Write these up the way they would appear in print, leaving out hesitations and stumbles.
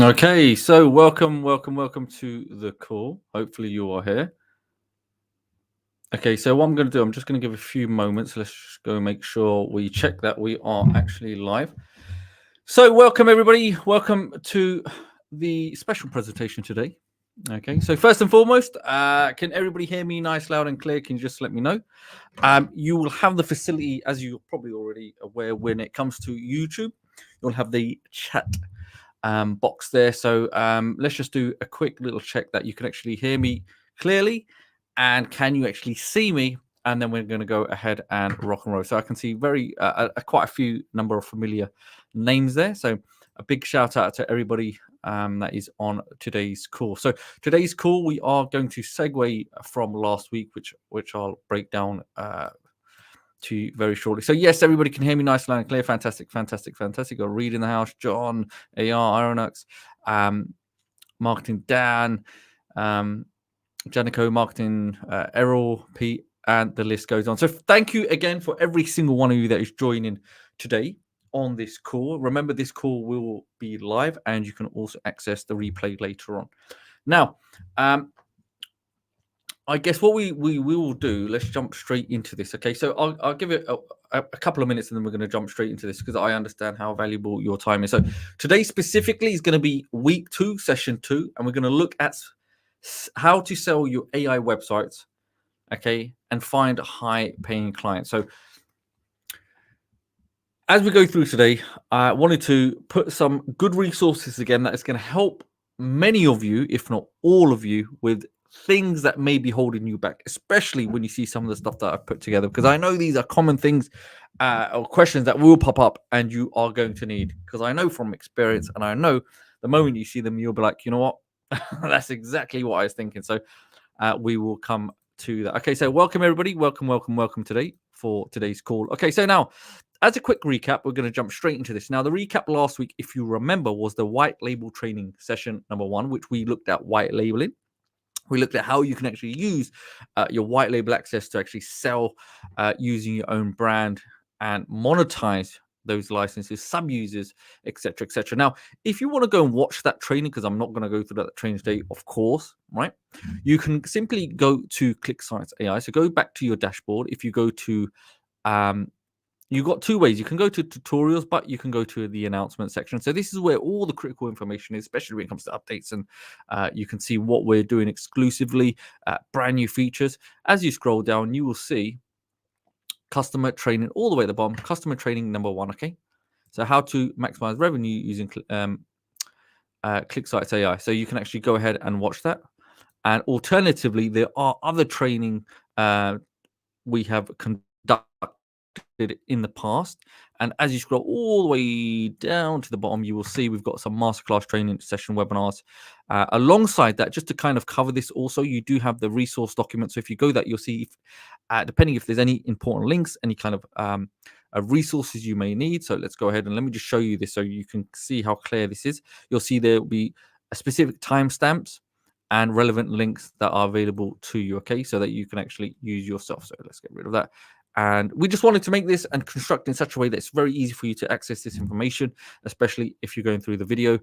Okay, so welcome to the call. Hopefully you are here. Okay, so what I'm going to do, I'm just going to give a few moments. Let's just go make sure we check that we are actually live. So welcome everybody. Welcome to the special presentation today. Okay, so first and foremost, can everybody hear me nice, loud and clear? Can you just let me know? You will have the facility, as you're probably already aware, when it comes to YouTube, you'll have the chat box there. So let's just do a quick little check that you can actually hear me clearly, and can you actually see me? And then we're going to go ahead and rock and roll. So I can see quite a few number of familiar names there. So a big shout out to everybody that is on today's call. So today's call, we are going to segue from last week, which I'll break down to you very shortly. So yes, everybody can hear me nice, loud and clear. Fantastic. Got Reed in the house, John, AR, Ironux, Marketing Dan, Janico, Marketing Errol, Pete, and the list goes on. So thank you again for every single one of you that is joining today on this call. Remember, this call will be live, and you can also access the replay later on. Now, I guess what we will do, let's jump straight into this. Okay, so I'll give it a couple of minutes and then we're going to jump straight into this because I understand how valuable your time is. So today specifically is going to be week 2, session 2, and we're going to look at how to sell your AI websites, okay, and find high paying clients. So as we go through today, I wanted to put some good resources again that is going to help many of you, if not all of you, with things that may be holding you back, especially when you see some of the stuff that I've put together, because I know these are common things or questions that will pop up and you are going to need, because I know from experience, and I know the moment you see them, you'll be like, you know what, that's exactly what I was thinking. So we will come to that. Okay, so welcome everybody. Welcome today for today's call. Okay, so now, as a quick recap, we're going to jump straight into this. Now, the recap last week, if you remember, was the white label training session number 1, which we looked at white labeling. We looked at how you can actually use your white label access to actually sell using your own brand and monetize those licenses, sub-users, etc., etc. Now, if you want to go and watch that training, because I'm not going to go through that training today, of course, right? You can simply go to ClickSitesAI. So go back to your dashboard. If you go to you've got 2 ways. You can go to tutorials, but you can go to the announcement section. So this is where all the critical information is, especially when it comes to updates. And you can see what we're doing exclusively, brand new features. As you scroll down, you will see customer training all the way at the bottom, customer training number 1, okay? So how to maximize revenue using ClickSitesAI. So you can actually go ahead and watch that. And alternatively, there are other training we have conducted in the past, and as you scroll all the way down to the bottom, you will see we've got some masterclass training session webinars alongside that. Just to kind of cover this, also you do have the resource document. So if you go that, you'll see depending if there's any important links, any kind of resources you may need. So let's go ahead and let me just show you this so you can see how clear this is. You'll see there will be a specific timestamps and relevant links that are available to you, okay, so that you can actually use yourself. So let's get rid of that. And we just wanted to make this and construct in such a way that it's very easy for you to access this information, especially if you're going through the video.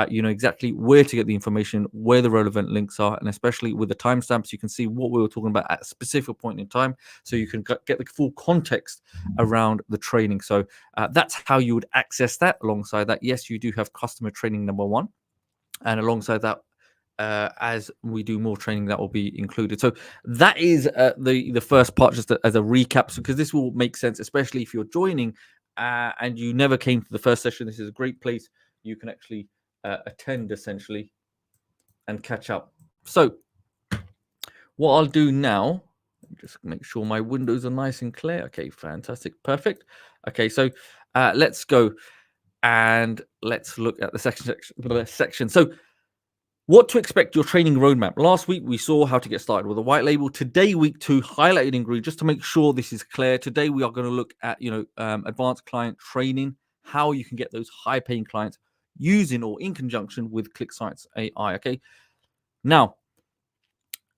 You know exactly where to get the information, where the relevant links are, and especially with the timestamps, you can see what we were talking about at a specific point in time, so you can get the full context around the training. So that's how you would access that. Alongside that, yes, you do have customer training number 1, and alongside that, as we do more training, that will be included. So that is the first part, just as a recap, because this will make sense, especially if you're joining and you never came to the first session. This is a great place you can actually attend essentially and catch up. So what I'll do now, just make sure my windows are nice and clear. Okay, fantastic, perfect. Okay, so let's go and let's look at the section. So what to expect your training roadmap. Last week, we saw how to get started with a white label. Today, week 2, highlighted in green, just to make sure this is clear. Today, we are going to look at, advanced client training, how you can get those high-paying clients using or in conjunction with ClickSitesAI, okay? Now,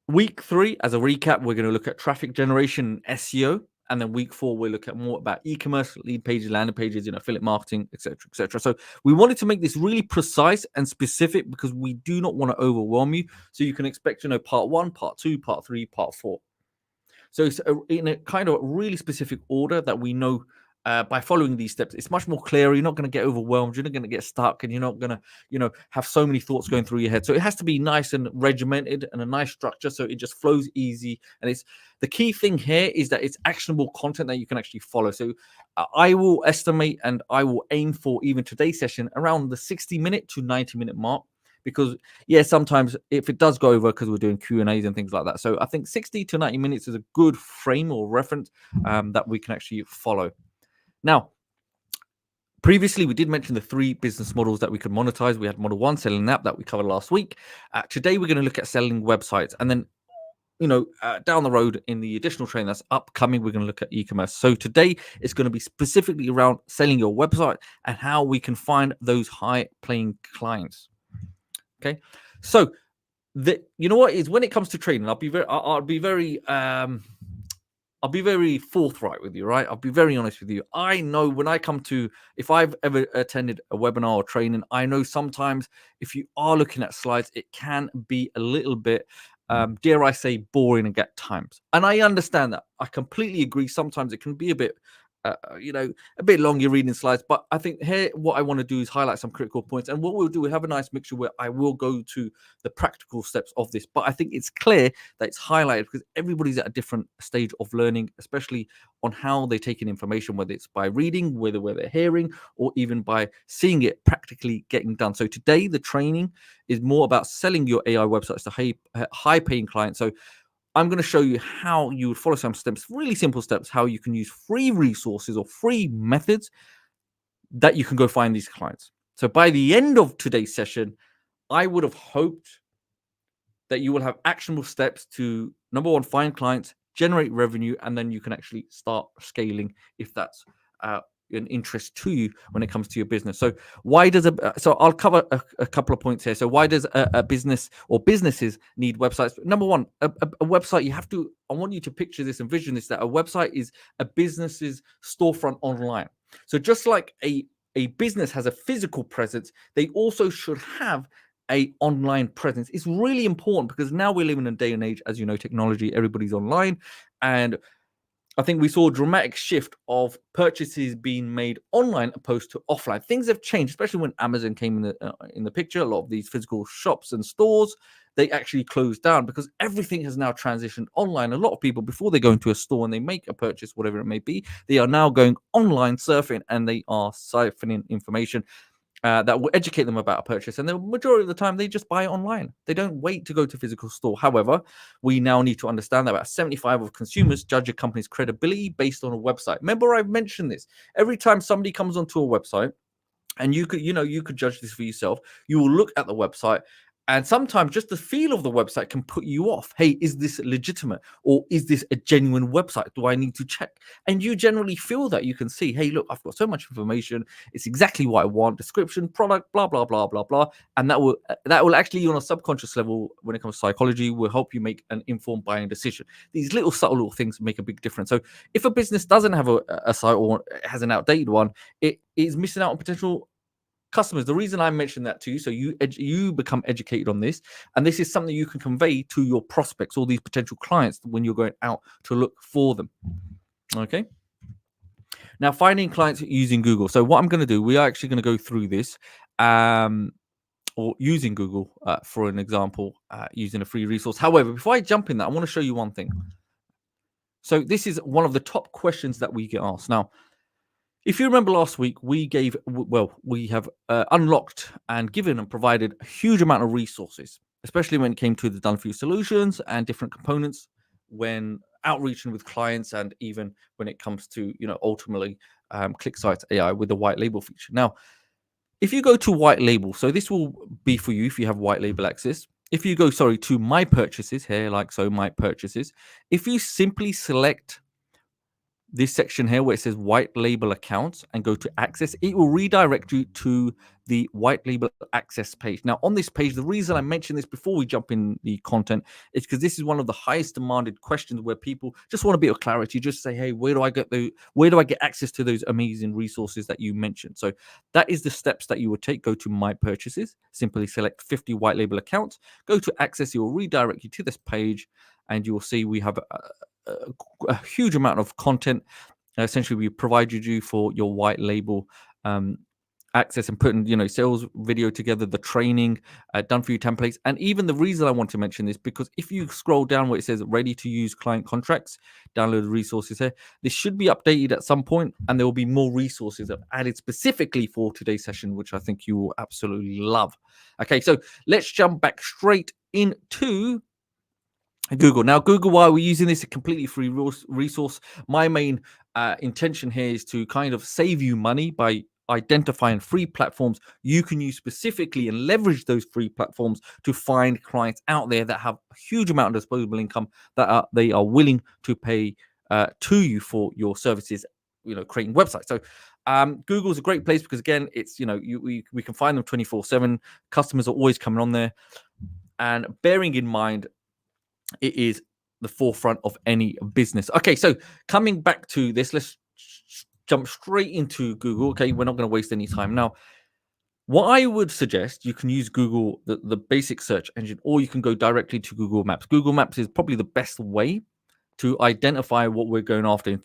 week 3, as a recap, we're going to look at traffic generation and SEO And then week 4, we'll look at more about e-commerce, lead pages, landing pages, affiliate marketing, etc., etc. So we wanted to make this really precise and specific because we do not want to overwhelm you. So you can expect, part 1, part 2, part 3, part 4. So it's in a kind of really specific order that we know by following these steps. It's much more clear. You're not going to get overwhelmed. You're not going to get stuck, and you're not going to, have so many thoughts going through your head. So it has to be nice and regimented and a nice structure, so it just flows easy. And it's the key thing here is that it's actionable content that you can actually follow. So I will estimate and I will aim for even today's session around the 60-minute to 90-minute mark. Because sometimes if it does go over, because we're doing Q&As and things like that. So I think 60 to 90 minutes is a good frame or reference that we can actually follow. Now, previously, we did mention the 3 business models that we could monetize. We had model 1, selling an app, that we covered last week. Today, we're going to look at selling websites. And then, down the road in the additional training that's upcoming, we're going to look at e-commerce. So today, it's going to be specifically around selling your website and how we can find those high-paying clients. Okay, so what is when it comes to training, I'll be very forthright with you, right? I'll be very honest with you. I know when I come to, if I've ever attended a webinar or training, I know sometimes if you are looking at slides, it can be a little bit, dare I say, boring at times. And I understand that. I completely agree. Sometimes it can be a bit, a bit long, you're reading slides, but I think here what I want to do is highlight some critical points. And what we'll do, we'll have a nice mixture where I will go to the practical steps of this, but I think it's clear that it's highlighted because everybody's at a different stage of learning, especially on how they take in information, whether it's by reading, whether they're hearing, or even by seeing it practically getting done. So today the training is more about selling your AI websites to high paying clients. So I'm going to show you how you would follow some steps, really simple steps, how you can use free resources or free methods that you can go find these clients. So by the end of today's session, I would have hoped that you will have actionable steps to, number 1, find clients, generate revenue, and then you can actually start scaling if that's an interest to you when it comes to your business. So so I'll cover a couple of points here. So why does a business or businesses need websites? Number 1, a website, I want you to picture this, envision this, that a website is a business's storefront online. So just like a business has a physical presence, they also should have a online presence. It's really important because now we're living in a day and age, as you know, technology, everybody's online. And I think we saw a dramatic shift of purchases being made online opposed to offline. Things have changed, especially when Amazon came in the picture. A lot of these physical shops and stores, they actually closed down because everything has now transitioned online. A lot of people, before they go into a store and they make a purchase, whatever it may be, they are now going online surfing and they are siphoning information that will educate them about a purchase. And the majority of the time, they just buy it online. They don't wait to go to physical store. However, we now need to understand that about 75% of consumers judge a company's credibility based on a website. Remember, I've mentioned this. Every time somebody comes onto a website, and you could judge this for yourself, you will look at the website. And sometimes just the feel of the website can put you off. Hey, is this legitimate? Or is this a genuine website? Do I need to check? And you generally feel that. You can see, hey, look, I've got so much information. It's exactly what I want. Description, product, blah, blah, blah, blah, blah. And that will actually, on a subconscious level, when it comes to psychology, will help you make an informed buying decision. These subtle little things make a big difference. So if a business doesn't have a site or has an outdated one, it is missing out on potential customers. The reason I mentioned that to you, so you become educated on this, and this is something you can convey to your prospects or these potential clients when you're going out to look for them. Okay. Now, finding clients using Google. So what I'm going to do, we are actually going to go through this, or using Google for an example, using a free resource. However, before I jump in that, I want to show you one thing. So this is one of the top questions that we get asked. Now, if you remember last week, we have unlocked and given and provided a huge amount of resources, especially when it came to the done for you solutions and different components when outreaching with clients, and even when it comes to, ultimately ClickSitesAI with the white label feature. Now, if you go to white label, so this will be for you if you have white label access. If you go, to my purchases here, like so, my purchases, if you simply select this section here where it says white label accounts and go to access, it will redirect you to the white label access page. Now, on this page, the reason I mention this before we jump in the content is because this is one of the highest demanded questions where people just want a bit of clarity. Just say, hey, where do I get access to those amazing resources that you mentioned? So that is the steps that you would take. Go to My Purchases, simply select 50 white label accounts, go to access, it will redirect you to this page, and you will see we have a huge amount of content. Essentially, we provided you for your white label access and putting sales video together, the training, done for you templates. And even the reason I want to mention this, because if you scroll down where it says ready to use client contracts, download the resources here, this should be updated at some point, and there will be more resources that are added specifically for today's session, which I think you will absolutely love. Okay, so let's jump back straight into Google. Now, Google, why we're using this, a completely free resource. My main intention here is to kind of save you money by identifying free platforms you can use specifically and leverage those free platforms to find clients out there that have a huge amount of disposable income that they are willing to pay to you for your services, creating websites. So Google's a great place because, again, it's we can find them 24/7. Customers are always coming on there, and bearing in mind it is the forefront of any business. Okay, so coming back to this, let's jump straight into Google. Okay, we're not going to waste any time. Now, what I would suggest, you can use Google, the basic search engine, or you can go directly to Google Maps. Google Maps is probably the best way to identify what we're going after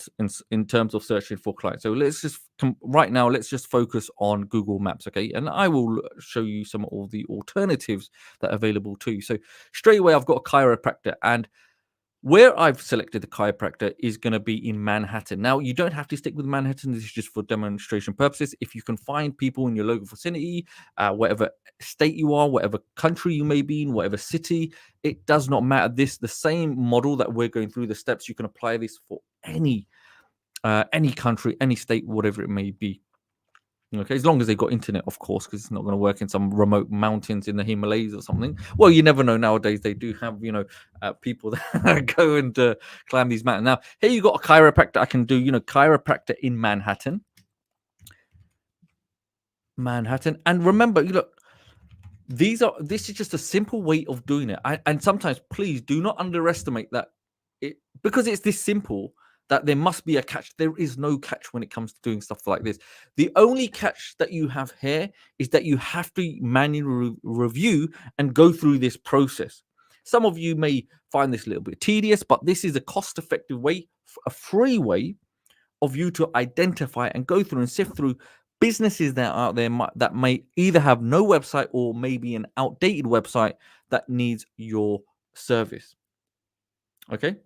in terms of searching for clients. So let's just right now, let's just focus on Google Maps, okay? And I will show you some of the alternatives that are available to you. So straight away, I've got a chiropractor, and where I've selected the chiropractor is going to be in Manhattan. Now, you don't have to stick with Manhattan. This is just for demonstration purposes. If you can find people in your local vicinity, whatever state you are, whatever country you may be in, whatever city, it does not matter. The same model that we're going through, the steps, you can apply this for any country, any state, whatever it may be. Okay, as long as they've got internet, of course, because it's not going to work in some remote mountains in the Himalayas or something. Well, you never know. Nowadays, they do have, people that go and climb these mountains. Now, here you got a chiropractor. I can do, chiropractor in Manhattan. And remember, look, this is just a simple way of doing it. And sometimes, please do not underestimate that because it's this simple, that there must be a catch. There is no catch when it comes to doing stuff like this. The only catch that you have here is that you have to manually review and go through this process. Some of you may find this a little bit tedious, but this is a cost-effective way, a free way of you to identify and go through and sift through businesses that are out there that may either have no website or maybe an outdated website that needs your service. Okay.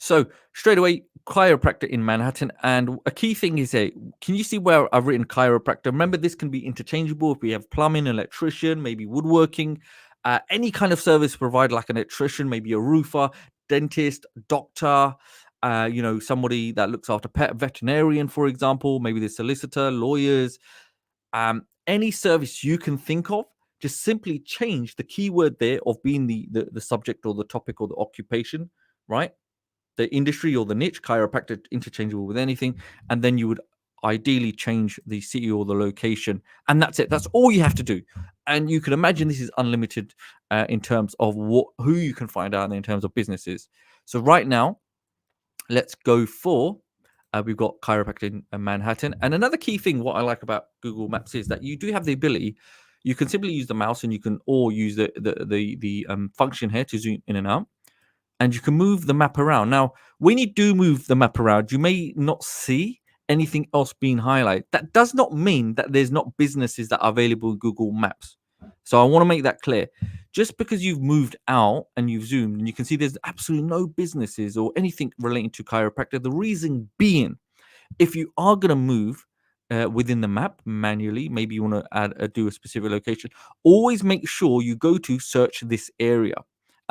So straight away, chiropractor in Manhattan. And a key thing is here, can you see where I've written chiropractor? Remember, this can be interchangeable if we have plumbing, electrician, maybe woodworking, any kind of service provider like an electrician, maybe a roofer, dentist, doctor, somebody that looks after pet, veterinarian, for example, maybe the solicitor, lawyers, any service you can think of. Just simply change the keyword there of being the subject or the topic or the occupation, right? The industry or the niche, chiropractor, interchangeable with anything, and then you would ideally change the city or the location, and that's it. That's all you have to do. And you can imagine this is unlimited in terms of who you can find out in terms of businesses. So right now, let's go for we've got chiropractor in Manhattan. And another key thing, what I like about Google Maps is that you do have the ability. You can simply use the mouse, and you can or use the function here to zoom in and out. And you can move the map around. Now, when you do move the map around, you may not see anything else being highlighted. That does not mean that there's not businesses that are available in Google Maps. So I want to make that clear. Just because you've moved out and you've zoomed, and you can see there's absolutely no businesses or anything relating to chiropractor. The reason being, if you are going to move within the map manually, maybe you want to do a specific location, always make sure you go to search this area.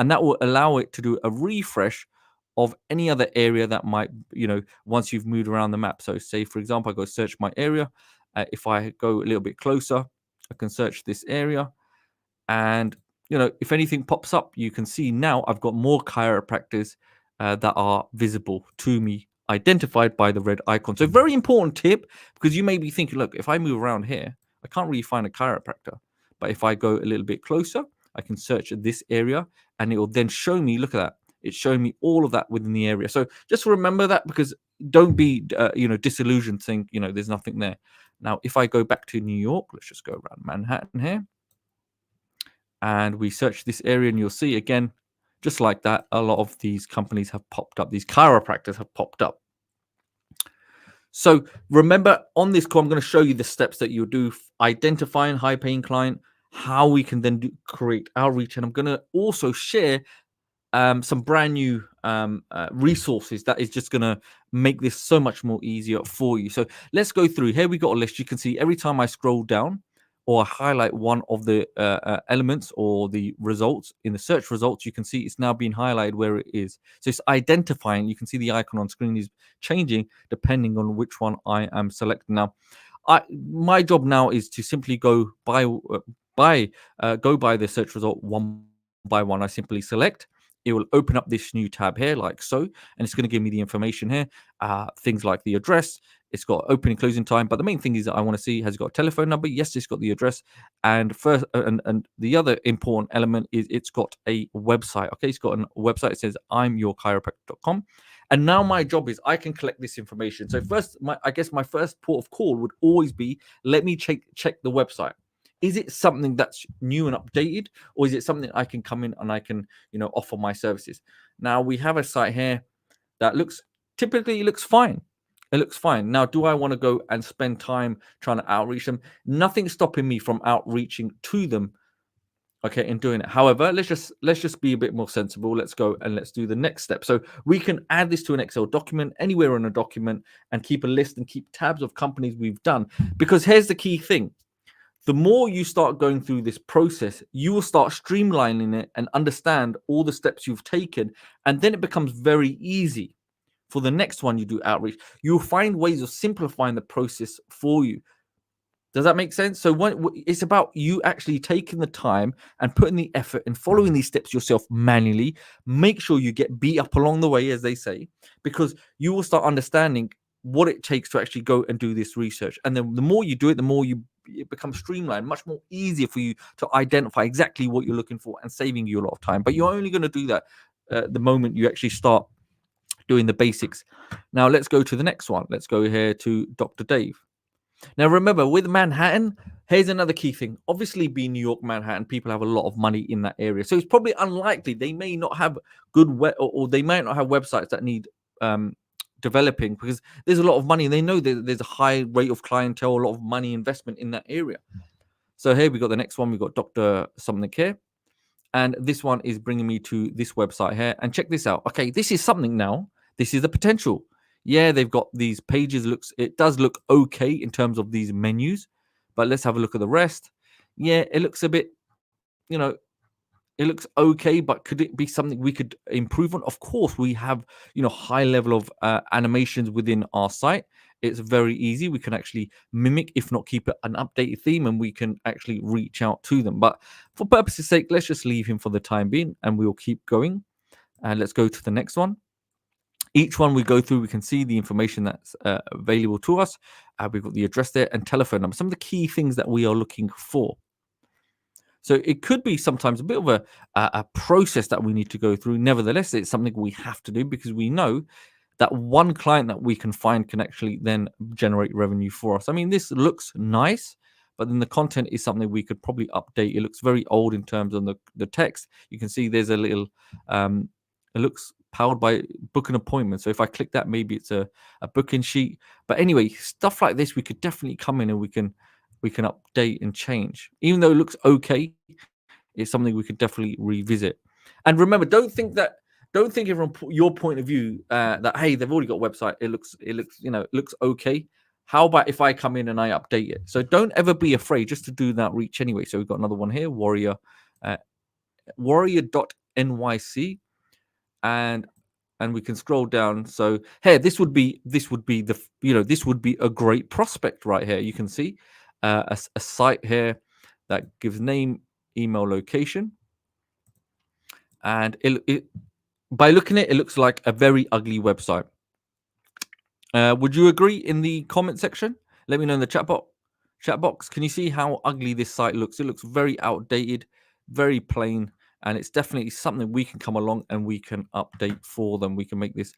And that will allow it to do a refresh of any other area that might, once you've moved around the map. So say, for example, I go search my area. If I go a little bit closer, I can search this area. And, if anything pops up, you can see now I've got more chiropractors that are visible to me, identified by the red icon. So very important tip, because you may be thinking, look, if I move around here, I can't really find a chiropractor. But if I go a little bit closer, I can search this area and it will then show me, look at that. It's showing me all of that within the area. So just remember that, because don't be, disillusioned saying, there's nothing there. Now, if I go back to New York, let's just go around Manhattan here. And we search this area and you'll see again, just like that, a lot of these companies have popped up. These chiropractors have popped up. So remember, on this call, I'm going to show you the steps that you do, identifying high-paying client, how we can then create outreach. And I'm going to also share some brand new resources that is just going to make this so much more easier for you. So let's go through. Here we got a list. You can see every time I scroll down or I highlight one of the elements or the results in the search results, you can see it's now being highlighted where it is. So it's identifying. You can see the icon on screen is changing depending on which one I am selecting. Now, my job now is to simply go by the search result one by one. I simply select. It will open up this new tab here like so, and it's going to give me the information here, things like the address. It's got opening closing time, but the main thing is that I want to see, has it got a telephone number? Yes, it's got the address. And first, and the other important element is it's got a website. Okay, it's got a website. It says imyourchiropractor.com. And now my job is I can collect this information. So first, I guess my first port of call would always be, let me check the website. Is it something that's new and updated, or is it something I can come in and I can, offer my services? Now we have a site here that typically looks fine. It looks fine. Now, do I want to go and spend time trying to outreach them? Nothing's stopping me from outreaching to them. Okay, and doing it. However, let's just be a bit more sensible. Let's go and let's do the next step. So we can add this to an Excel document, anywhere in a document, and keep a list and keep tabs of companies we've done. Because here's the key thing. The more you start going through this process, you will start streamlining it and understand all the steps you've taken. And then it becomes very easy for the next one you do outreach. You'll find ways of simplifying the process for you. Does that make sense? So it's about you actually taking the time and putting the effort and following these steps yourself manually. Make sure you get beat up along the way, as they say, because you will start understanding what it takes to actually go and do this research. And then the more you do it, the more it becomes streamlined, much more easier for you to identify exactly what you're looking for and saving you a lot of time. But you're only going to do that the moment you actually start doing the basics. Now let's go to the next one. Let's go here to Dr. Dave. Now remember, with Manhattan, here's another key thing. Obviously, being New York, Manhattan, people have a lot of money in that area. So it's probably unlikely they may not have good or they might not have websites that need developing, because there's a lot of money and they know that there's a high rate of clientele, a lot of money investment in that area. So here we got the next one. We got Dr. something here. And this one is bringing me to this website here. And check this out. Okay, this is something now. This is the potential. Yeah, they've got these pages. It does look okay in terms of these menus. But let's have a look at the rest. Yeah, it looks a bit, it looks okay, but could it be something we could improve on? Of course, we have, high level of animations within our site. It's very easy. We can actually mimic, if not keep it an updated theme, and we can actually reach out to them. But for purpose's sake, let's just leave him for the time being, and we'll keep going. And let's go to the next one. Each one we go through, we can see the information that's available to us. We've got the address there and telephone number. Some of the key things that we are looking for. So it could be sometimes a bit of a process that we need to go through. Nevertheless, it's something we have to do, because we know that one client that we can find can actually then generate revenue for us. I mean, this looks nice, but then the content is something we could probably update. It looks very old in terms of the text. You can see there's a little, it looks powered by book an appointment. So if I click that, maybe it's a booking sheet. But anyway, stuff like this, we could definitely come in and we can update and change. Even though it looks okay, it's something we could definitely revisit. And remember, don't think from your point of view that, hey, they've already got a website. It looks okay. How about if I come in and I update it? So don't ever be afraid just to do that reach anyway. So we've got another one here, warrior.nyc, and we can scroll down. So here, this would be a great prospect right here. You can see a site here that gives name, email, location, and it by looking at it, it looks like a very ugly website. Would you agree in the comment section? Let me know in the chat box. Chat box, can you see how ugly this site looks? It looks very outdated, very plain, and it's definitely something we can come along and we can update for them. We can make this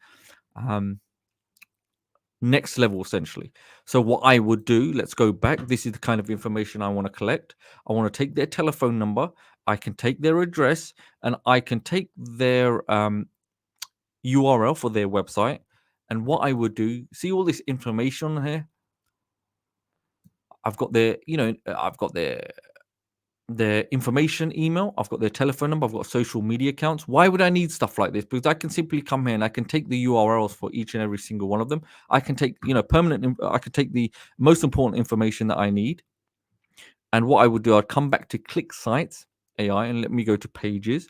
next level essentially. So what I would do, let's go back. This is the kind of information I want to collect. I want to take their telephone number, I can take their address, and I can take their URL for their website. And what I would do, see all this information on here. I've got their, I've got their information email, I've got their telephone number, I've got social media accounts. Why would I need stuff like this? Because I can simply come here and I can take the URLs for each and every single one of them. I can take, I could take the most important information that I need. And what I would do, I'd come back to ClickSitesAI and let me go to pages.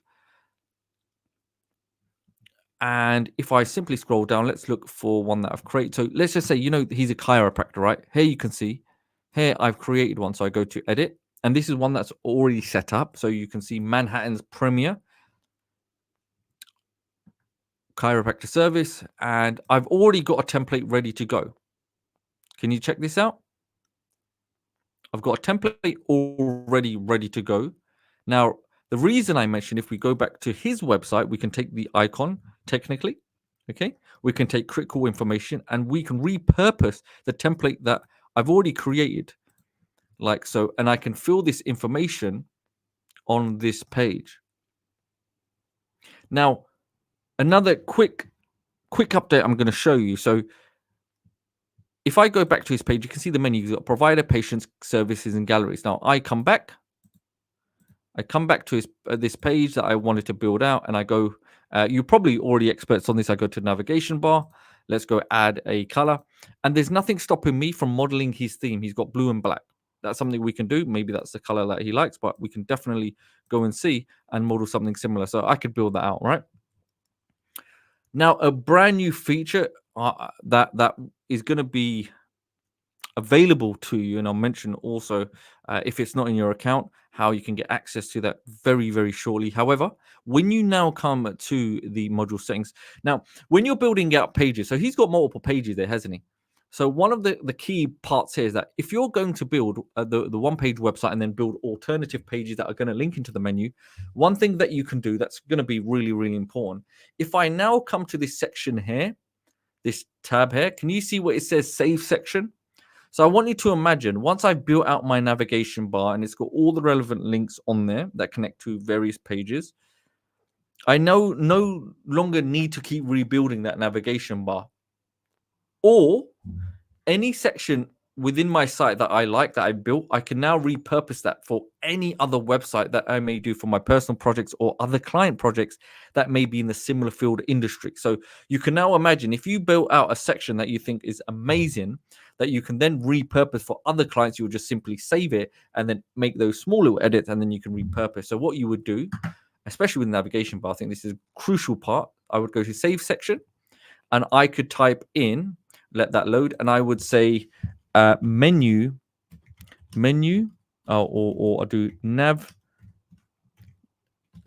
And if I simply scroll down, let's look for one that I've created. So let's just say, he's a chiropractor, right? Here you can see, here I've created one. So I go to edit, and this is one that's already set up. So you can see Manhattan's Premier chiropractor service, and I've already got a template ready to go. Can you check this out? I've got a template already ready to go. Now, the reason I mentioned, if we go back to his website, we can take the icon technically. Okay, we can take critical information and we can repurpose the template that I've already created, like so, and I can fill this information on this page. Now, another quick update I'm going to show you. So if I go back to his page, you can see the menu. You've got provider, patients, services, and galleries. Now I come back to his this page that I wanted to build out, and I go. You're probably already experts on this. I go to navigation bar. Let's go add a color, and there's nothing stopping me from modeling his theme. He's got blue and black. That's something we can do. Maybe that's the color that he likes, but we can definitely go and see and model something similar. So I could build that out, right? Now, a brand new feature that is going to be available to you, and I'll mention also if it's not in your account, how you can get access to that very, very shortly. However, when you now come to the module settings, now when you're building out pages, so he's got multiple pages there, hasn't he? So one of the key parts here is that if you're going to build the one-page website and then build alternative pages that are going to link into the menu, one thing that you can do that's going to be really, really important. If I now come to this section here, this tab here, can you see what it says save section? So I want you to imagine once I've built out my navigation bar and it's got all the relevant links on there that connect to various pages, I no longer need to keep rebuilding that navigation bar. Or any section within my site that I like, that I built, I can now repurpose that for any other website that I may do for my personal projects or other client projects that may be in the similar field industry. So you can now imagine if you built out a section that you think is amazing, that you can then repurpose for other clients, you would just simply save it and then make those small little edits and then you can repurpose. So what you would do, especially with the navigation bar, I think this is a crucial part. I would go to save section and I could type in, let that load, and I would say menu, or I do nav,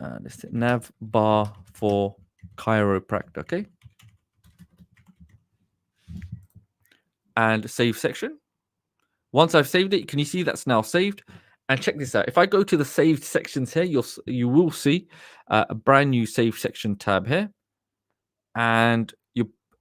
let's say nav bar for chiropractor, okay? And save section. Once I've saved it, can you see that's now saved? And check this out. If I go to the saved sections here, you will see a brand new save section tab here,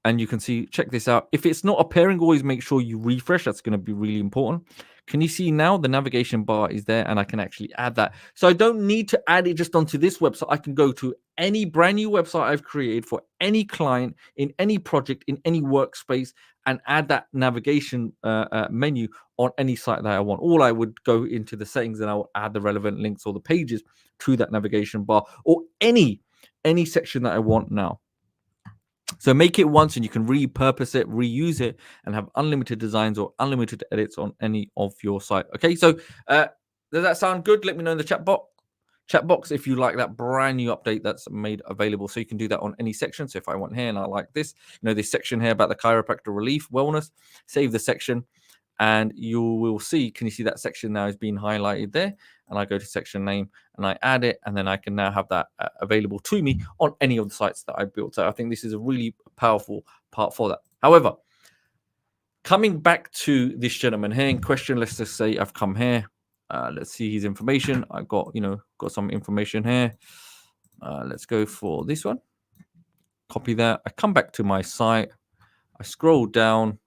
and you can see, check this out. If it's not appearing, always make sure you refresh. That's going to be really important. Can you see now the navigation bar is there and I can actually add that? So I don't need to add it just onto this website. I can go to any brand new website I've created for any client in any project, in any workspace, and add that navigation menu on any site that I want. All I would go into the settings and I will add the relevant links or the pages to that navigation bar or any section that I want now. So make it once and you can repurpose it, reuse it, and have unlimited designs or unlimited edits on any of your site. Okay, so does that sound good? Let me know in the chat box if you like that brand new update that's made available. So you can do that on any section. So if I want here and I like this, this section here about the chiropractor relief wellness, save the section. And you will see, can you see that section now is being highlighted there? And I go to section name and I add it, and then I can now have that available to me on any of the sites that I built. So I think this is a really powerful part for that. However, Coming back to this gentleman here in question, let's just say I've come here. Let's see his information. I got some information here. Let's go for this one. Copy that. I come back to my site. I scroll down.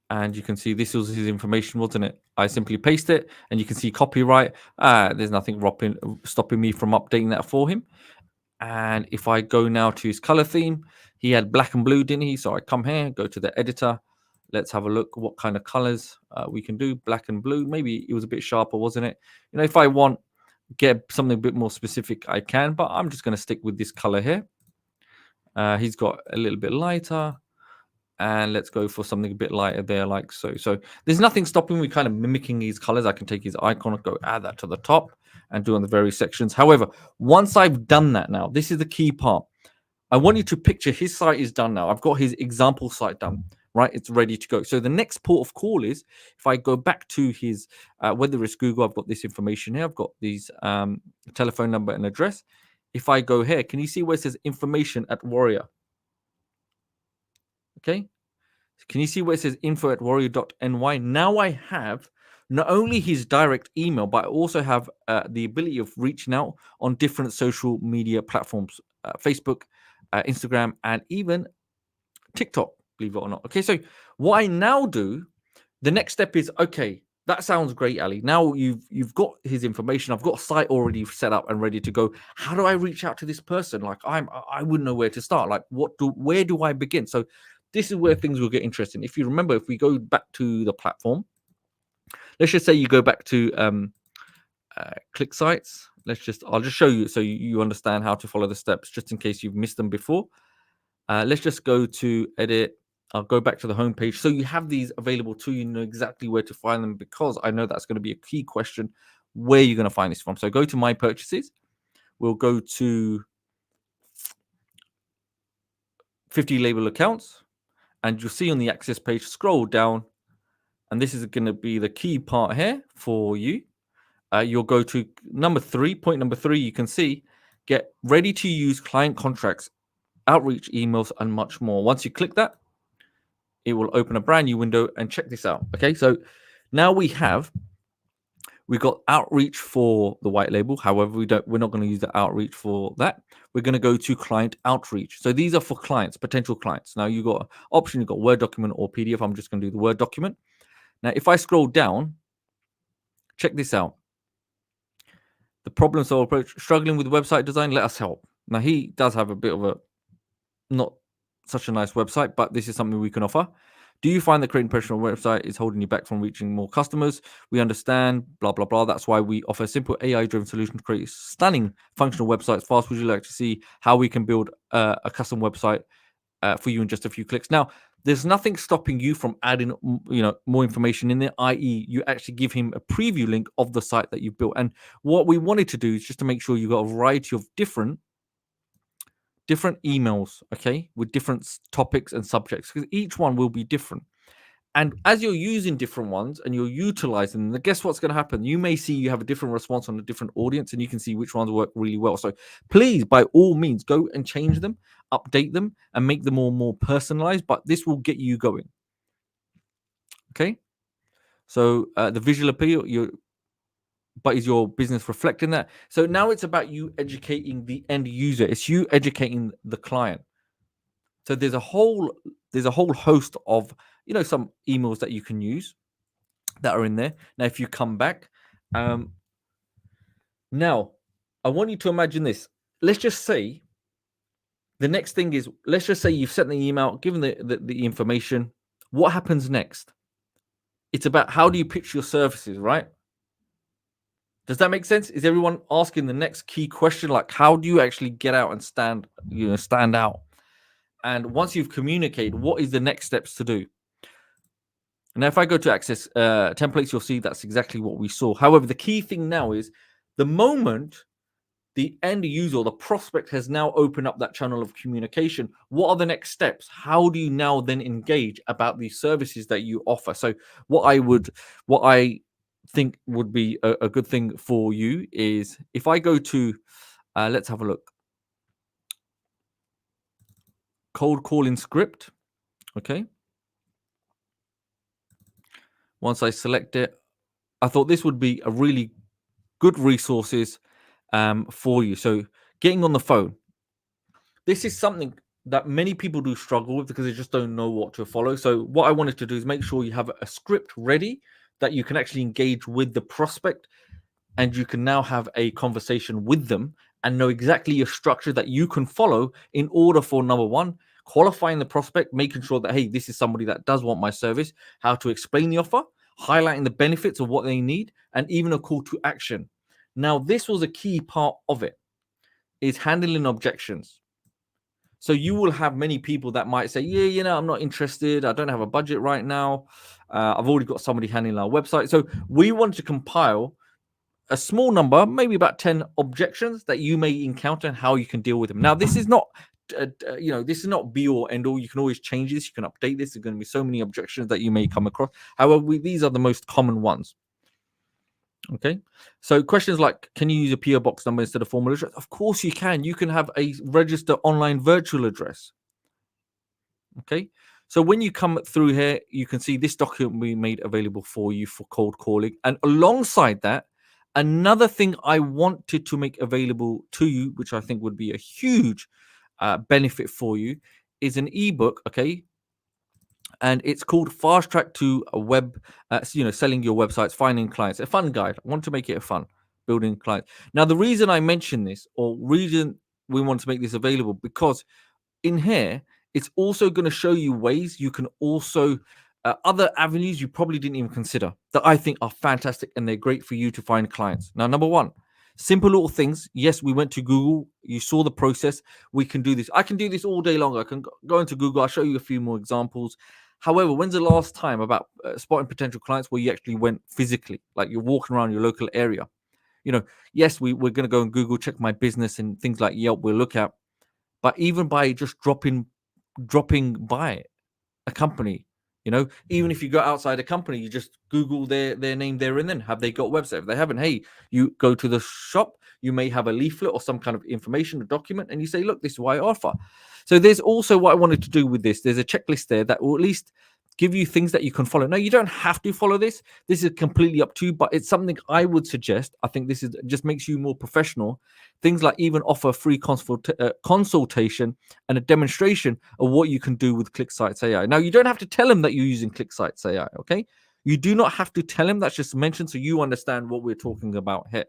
And you can see this was his information, wasn't it? I simply paste it, and you can see copyright. There's nothing stopping me from updating that for him. And if I go now to his color theme, he had black and blue, didn't he? So I come here, go to the editor. Let's have a look what kind of colors we can do. Black and blue. Maybe it was a bit sharper, wasn't it? If I want get something a bit more specific, I can, but I'm just going to stick with this color here. He's got a little bit lighter. And let's go for something a bit lighter there, like so. So there's nothing stopping me kind of mimicking these colors. I can take his icon, go add that to the top and do on the various sections. However, once I've done that now, this is the key part. I want you to picture his site is done now. I've got his example site done, right? It's ready to go. So the next port of call is if I go back to his, whether it's Google, I've got this information here. I've got these telephone number and address. If I go here, can you see where it says information at Warrior? Okay. Can you see where it says info@warrior.ny? Now I have not only his direct email, but I also have the ability of reaching out on different social media platforms, Facebook, Instagram, and even TikTok, believe it or not. Okay, so what I now do, the next step is, okay, that sounds great, Ali. Now you've got his information. I've got a site already set up and ready to go. How do I reach out to this person? Like I wouldn't know where to start. Like where do I begin? So this is where things will get interesting. If you remember, if we go back to the platform, let's just say you go back to ClickSites. I'll just show you so you understand how to follow the steps, just in case you've missed them before. Let's just go to edit. I'll go back to the home page. So you have these available to you, know exactly where to find them, because I know that's going to be a key question, where you're going to find this from. So go to my purchases. We'll go to 50 label accounts, and you'll see on the access page, scroll down, and this is going to be the key part here for you. You'll go to point number three. You can see, get ready to use client contracts, outreach emails, and much more. Once you click that, it will open a brand new window, and check this out. Okay, so now we've got outreach for the white label. However, we're not going to use the outreach for that. We're going to go to client outreach. So these are for clients, potential clients. Now you've got an option, you've got Word document or PDF. I'm just going to do the Word document. Now, if I scroll down, check this out. The problem solver approach, struggling with website design, let us help. Now, he does have a bit of a not such a nice website, but this is something we can offer. Do you find that creating a professional website is holding you back from reaching more customers? We understand, blah, blah, blah. That's why we offer a simple AI-driven solution to create stunning functional websites fast. Would you like to see how we can build a custom website for you in just a few clicks? Now, there's nothing stopping you from adding, more information in there, i.e. you actually give him a preview link of the site that you've built. And what we wanted to do is just to make sure you've got a variety of different emails, okay, with different topics and subjects, because each one will be different. And as you're using different ones and you're utilizing them, guess what's going to happen? You may see you have a different response on a different audience, and you can see which ones work really well. So please, by all means, go and change them, update them, and make them more personalized. But this will get you going. Okay. So the visual appeal, but is your business reflecting that? So now it's about you educating the end user. It's you educating the client. So there's a whole host of some emails that you can use that are in there. Now, if you come back, now I want you to imagine this. Let's just say the next thing is, let's just say you've sent the email, given the information. What happens next? It's about how do you pitch your services, right? Does that make sense? Is everyone asking the next key question, like how do you actually get out and stand out? And once you've communicated, what is the next steps to do? Now, if I go to access templates, you'll see that's exactly what we saw. However, the key thing now is the moment the end user or the prospect has now opened up that channel of communication, what are the next steps? How do you now then engage about these services that you offer? So what I think would be a good thing for you is if I go to, let's have a look. cold calling script. Okay. Once I select it, I thought this would be a really good resources for you. So getting on the phone. This is something that many people do struggle with because they just don't know what to follow. So what I wanted to do is make sure you have a script ready that you can actually engage with the prospect, and you can now have a conversation with them and know exactly your structure that you can follow in order for, number one, qualifying the prospect, making sure that, hey, this is somebody that does want my service, how to explain the offer, highlighting the benefits of what they need, and even a call to action. Now, this was a key part of it, is handling objections. So you will have many people that might say, yeah, I'm not interested. I don't have a budget right now. I've already got somebody handling our website. So we want to compile a small number, maybe about 10 objections that you may encounter and how you can deal with them. Now, this is not, this is not be all end all. You can always change this. You can update this. There's going to be so many objections that you may come across. However, these are the most common ones. Okay, so questions like, can you use a PO box number instead of formal address? Of course you can. You can have a registered online virtual address. Okay, so when you come through here, you can see this document we made available for you for cold calling. And alongside that, another thing I wanted to make available to you, which I think would be a huge benefit for you, is an ebook. Okay, and it's called Fast Track to a Web, selling your websites, finding clients. A fun guide. I want to make it a fun, building clients. Now, the reason I mention this, or reason we want to make this available, because in here, it's also going to show you ways you can also, other avenues you probably didn't even consider that I think are fantastic and they're great for you to find clients. Now, number one, simple little things. Yes, we went to Google. You saw the process. We can do this. I can do this all day long. I can go into Google. I'll show you a few more examples. However, when's the last time about spotting potential clients where you actually went physically, like you're walking around your local area? Yes, we're going to go on Google, check my business and things like Yelp we'll look at. But even by just dropping by a company, even if you go outside a company, you just Google their name there and then. Have they got a website? If they haven't, hey, you go to the shop, you may have a leaflet or some kind of information, a document, and you say, look, this is what I offer. So there's also what I wanted to do with this. There's a checklist there that will at least give you things that you can follow. Now, you don't have to follow this. This is completely up to you, but it's something I would suggest. I think this is just makes you more professional. Things like even offer free consultation and a demonstration of what you can do with ClickSitesAI. Now, you don't have to tell them that you're using ClickSitesAI, okay? You do not have to tell him. That's just mentioned so you understand what we're talking about here.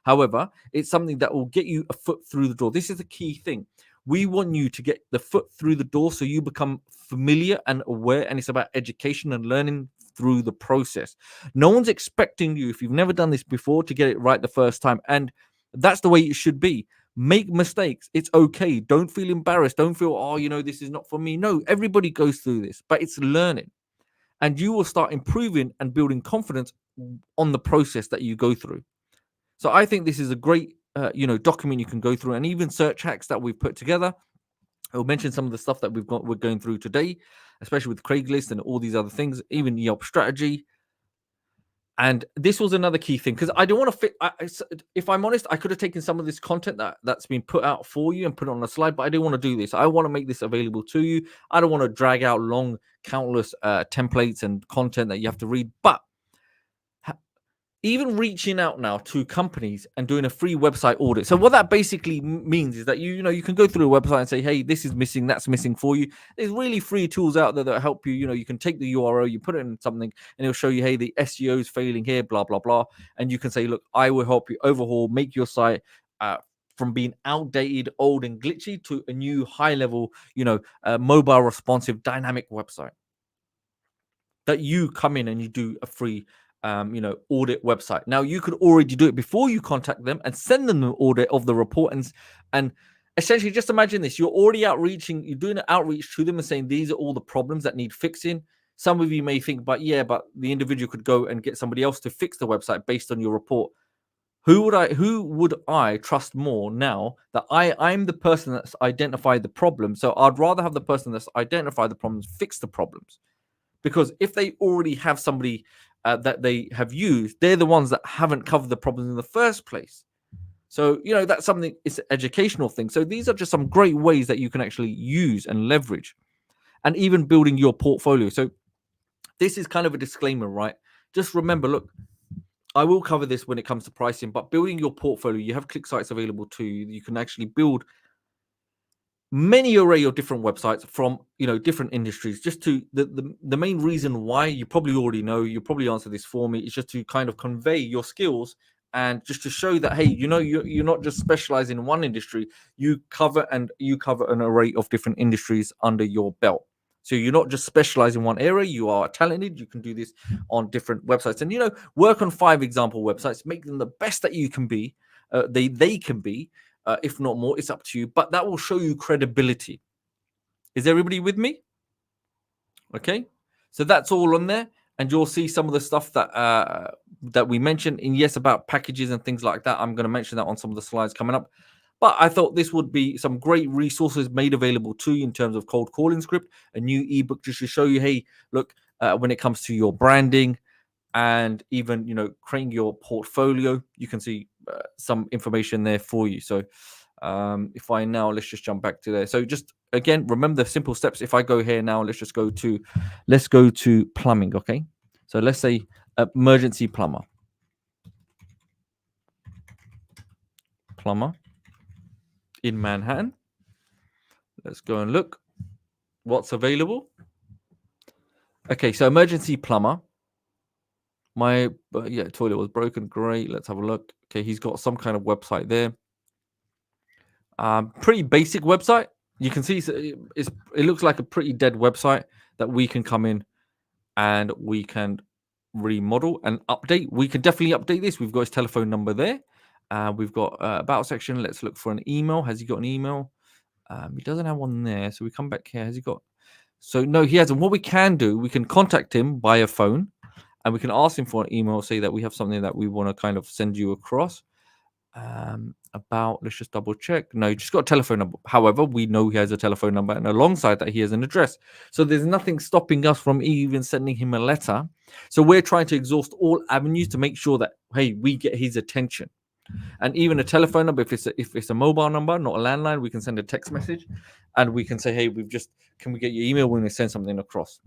However, it's something that will get you a foot through the door. This is the key thing. We want you to get the foot through the door so you become familiar and aware, and it's about education and learning through the process. No one's expecting you, if you've never done this before, to get it right the first time, and that's the way it should be. Make mistakes. It's okay. Don't feel embarrassed. Don't feel, this is not for me. No, everybody goes through this, but it's learning, and you will start improving and building confidence on the process that you go through. So I think this is a great document you can go through, and even search hacks that we've put together. I'll mention some of the stuff that we're going through today, especially with Craigslist and all these other things, even Yelp strategy. And this was another key thing, because I don't want to fit. If I'm honest, I could have taken some of this content that's been put out for you and put it on a slide, but I didn't want to do this. I want to make this available to you. I don't want to drag out long, countless templates and content that you have to read. But even reaching out now to companies and doing a free website audit. So what that basically means is that you can go through a website and say, hey, this is missing, that's missing for you. There's really free tools out there that help you. You can take the URL, you put it in something, and it'll show you, hey, the SEO is failing here, blah, blah, blah. And you can say, look, I will help you overhaul, make your site from being outdated, old, and glitchy to a new high-level, mobile responsive, dynamic website. That you come in and you do a free audit website. Now, you could already do it before you contact them and send them the audit of the report. And essentially, just imagine this. You're already you're doing an outreach to them and saying, these are all the problems that need fixing. Some of you may think, but the individual could go and get somebody else to fix the website based on your report. Who would I trust more now that I'm the person that's identified the problem? So I'd rather have the person that's identified the problems fix the problems. Because if they already have somebody that they have used, they're the ones that haven't covered the problems in the first place. So, that's something, it's an educational thing. So these are just some great ways that you can actually use and leverage, and even building your portfolio. So this is kind of a disclaimer, right? Just remember, look, I will cover this when it comes to pricing, but building your portfolio, you have ClickSites available to you. You can actually build many array of different websites from different industries. Just to the main reason why, you probably already know, you probably answer this for me, is just to kind of convey your skills, and just to show that, hey, you're not just specialized in one industry. You cover an array of different industries under your belt. So you're not just specialized in one area. You are talented. You can do this on different websites, and work on 5 example websites. Make them the best that you can be. They can be, if not more. It's up to you, but that will show you credibility. Is everybody with me? Okay, so that's all on there, and you'll see some of the stuff that we mentioned. And yes, about packages and things like that, I'm going to mention that on some of the slides coming up. But I thought this would be some great resources made available to you in terms of cold calling script, a new ebook just to show you, hey, look, when it comes to your branding, and even creating your portfolio, you can see some information there for you. So if I now, let's just jump back to there. So just again, remember the simple steps. If I go here now, let's go to plumbing. Okay, so let's say emergency plumber in Manhattan. Let's go and look what's available. Okay, so emergency plumber. My toilet was broken. Great. Let's have a look. Okay, he's got some kind of website there. Pretty basic website. You can see it looks like a pretty dead website that we can come in and we can remodel and update. We can definitely update this. We've got his telephone number there. We've got about section. Let's look for an email. Has he got an email? He doesn't have one there. So we come back here. Has he got? So no, he hasn't. What we can do, we can contact him via phone, and we can ask him for an email, say that we have something that we want to kind of send you across. Let's just double check. No, he just got a telephone number. However, we know he has a telephone number, and alongside that, he has an address. So there's nothing stopping us from even sending him a letter. So we're trying to exhaust all avenues to make sure that, hey, we get his attention. And even a telephone number, if it's a mobile number, not a landline, we can send a text message, and we can say, hey, can we get your email when we send something across?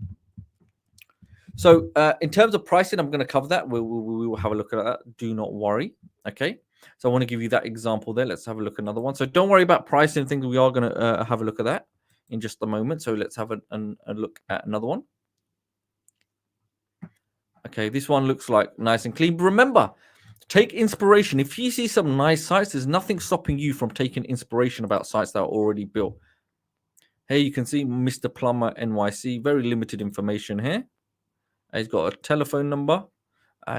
So in terms of pricing, I'm going to cover that. We will have a look at that. Do not worry. Okay. So I want to give you that example there. Let's have a look at another one. So don't worry about pricing and things. We are going to have a look at that in just a moment. So let's have a look at another one. Okay, this one looks like nice and clean. But remember, take inspiration. If you see some nice sites, there's nothing stopping you from taking inspiration about sites that are already built. Here you can see Mr. Plumber NYC. Very limited information here. He's got a telephone number.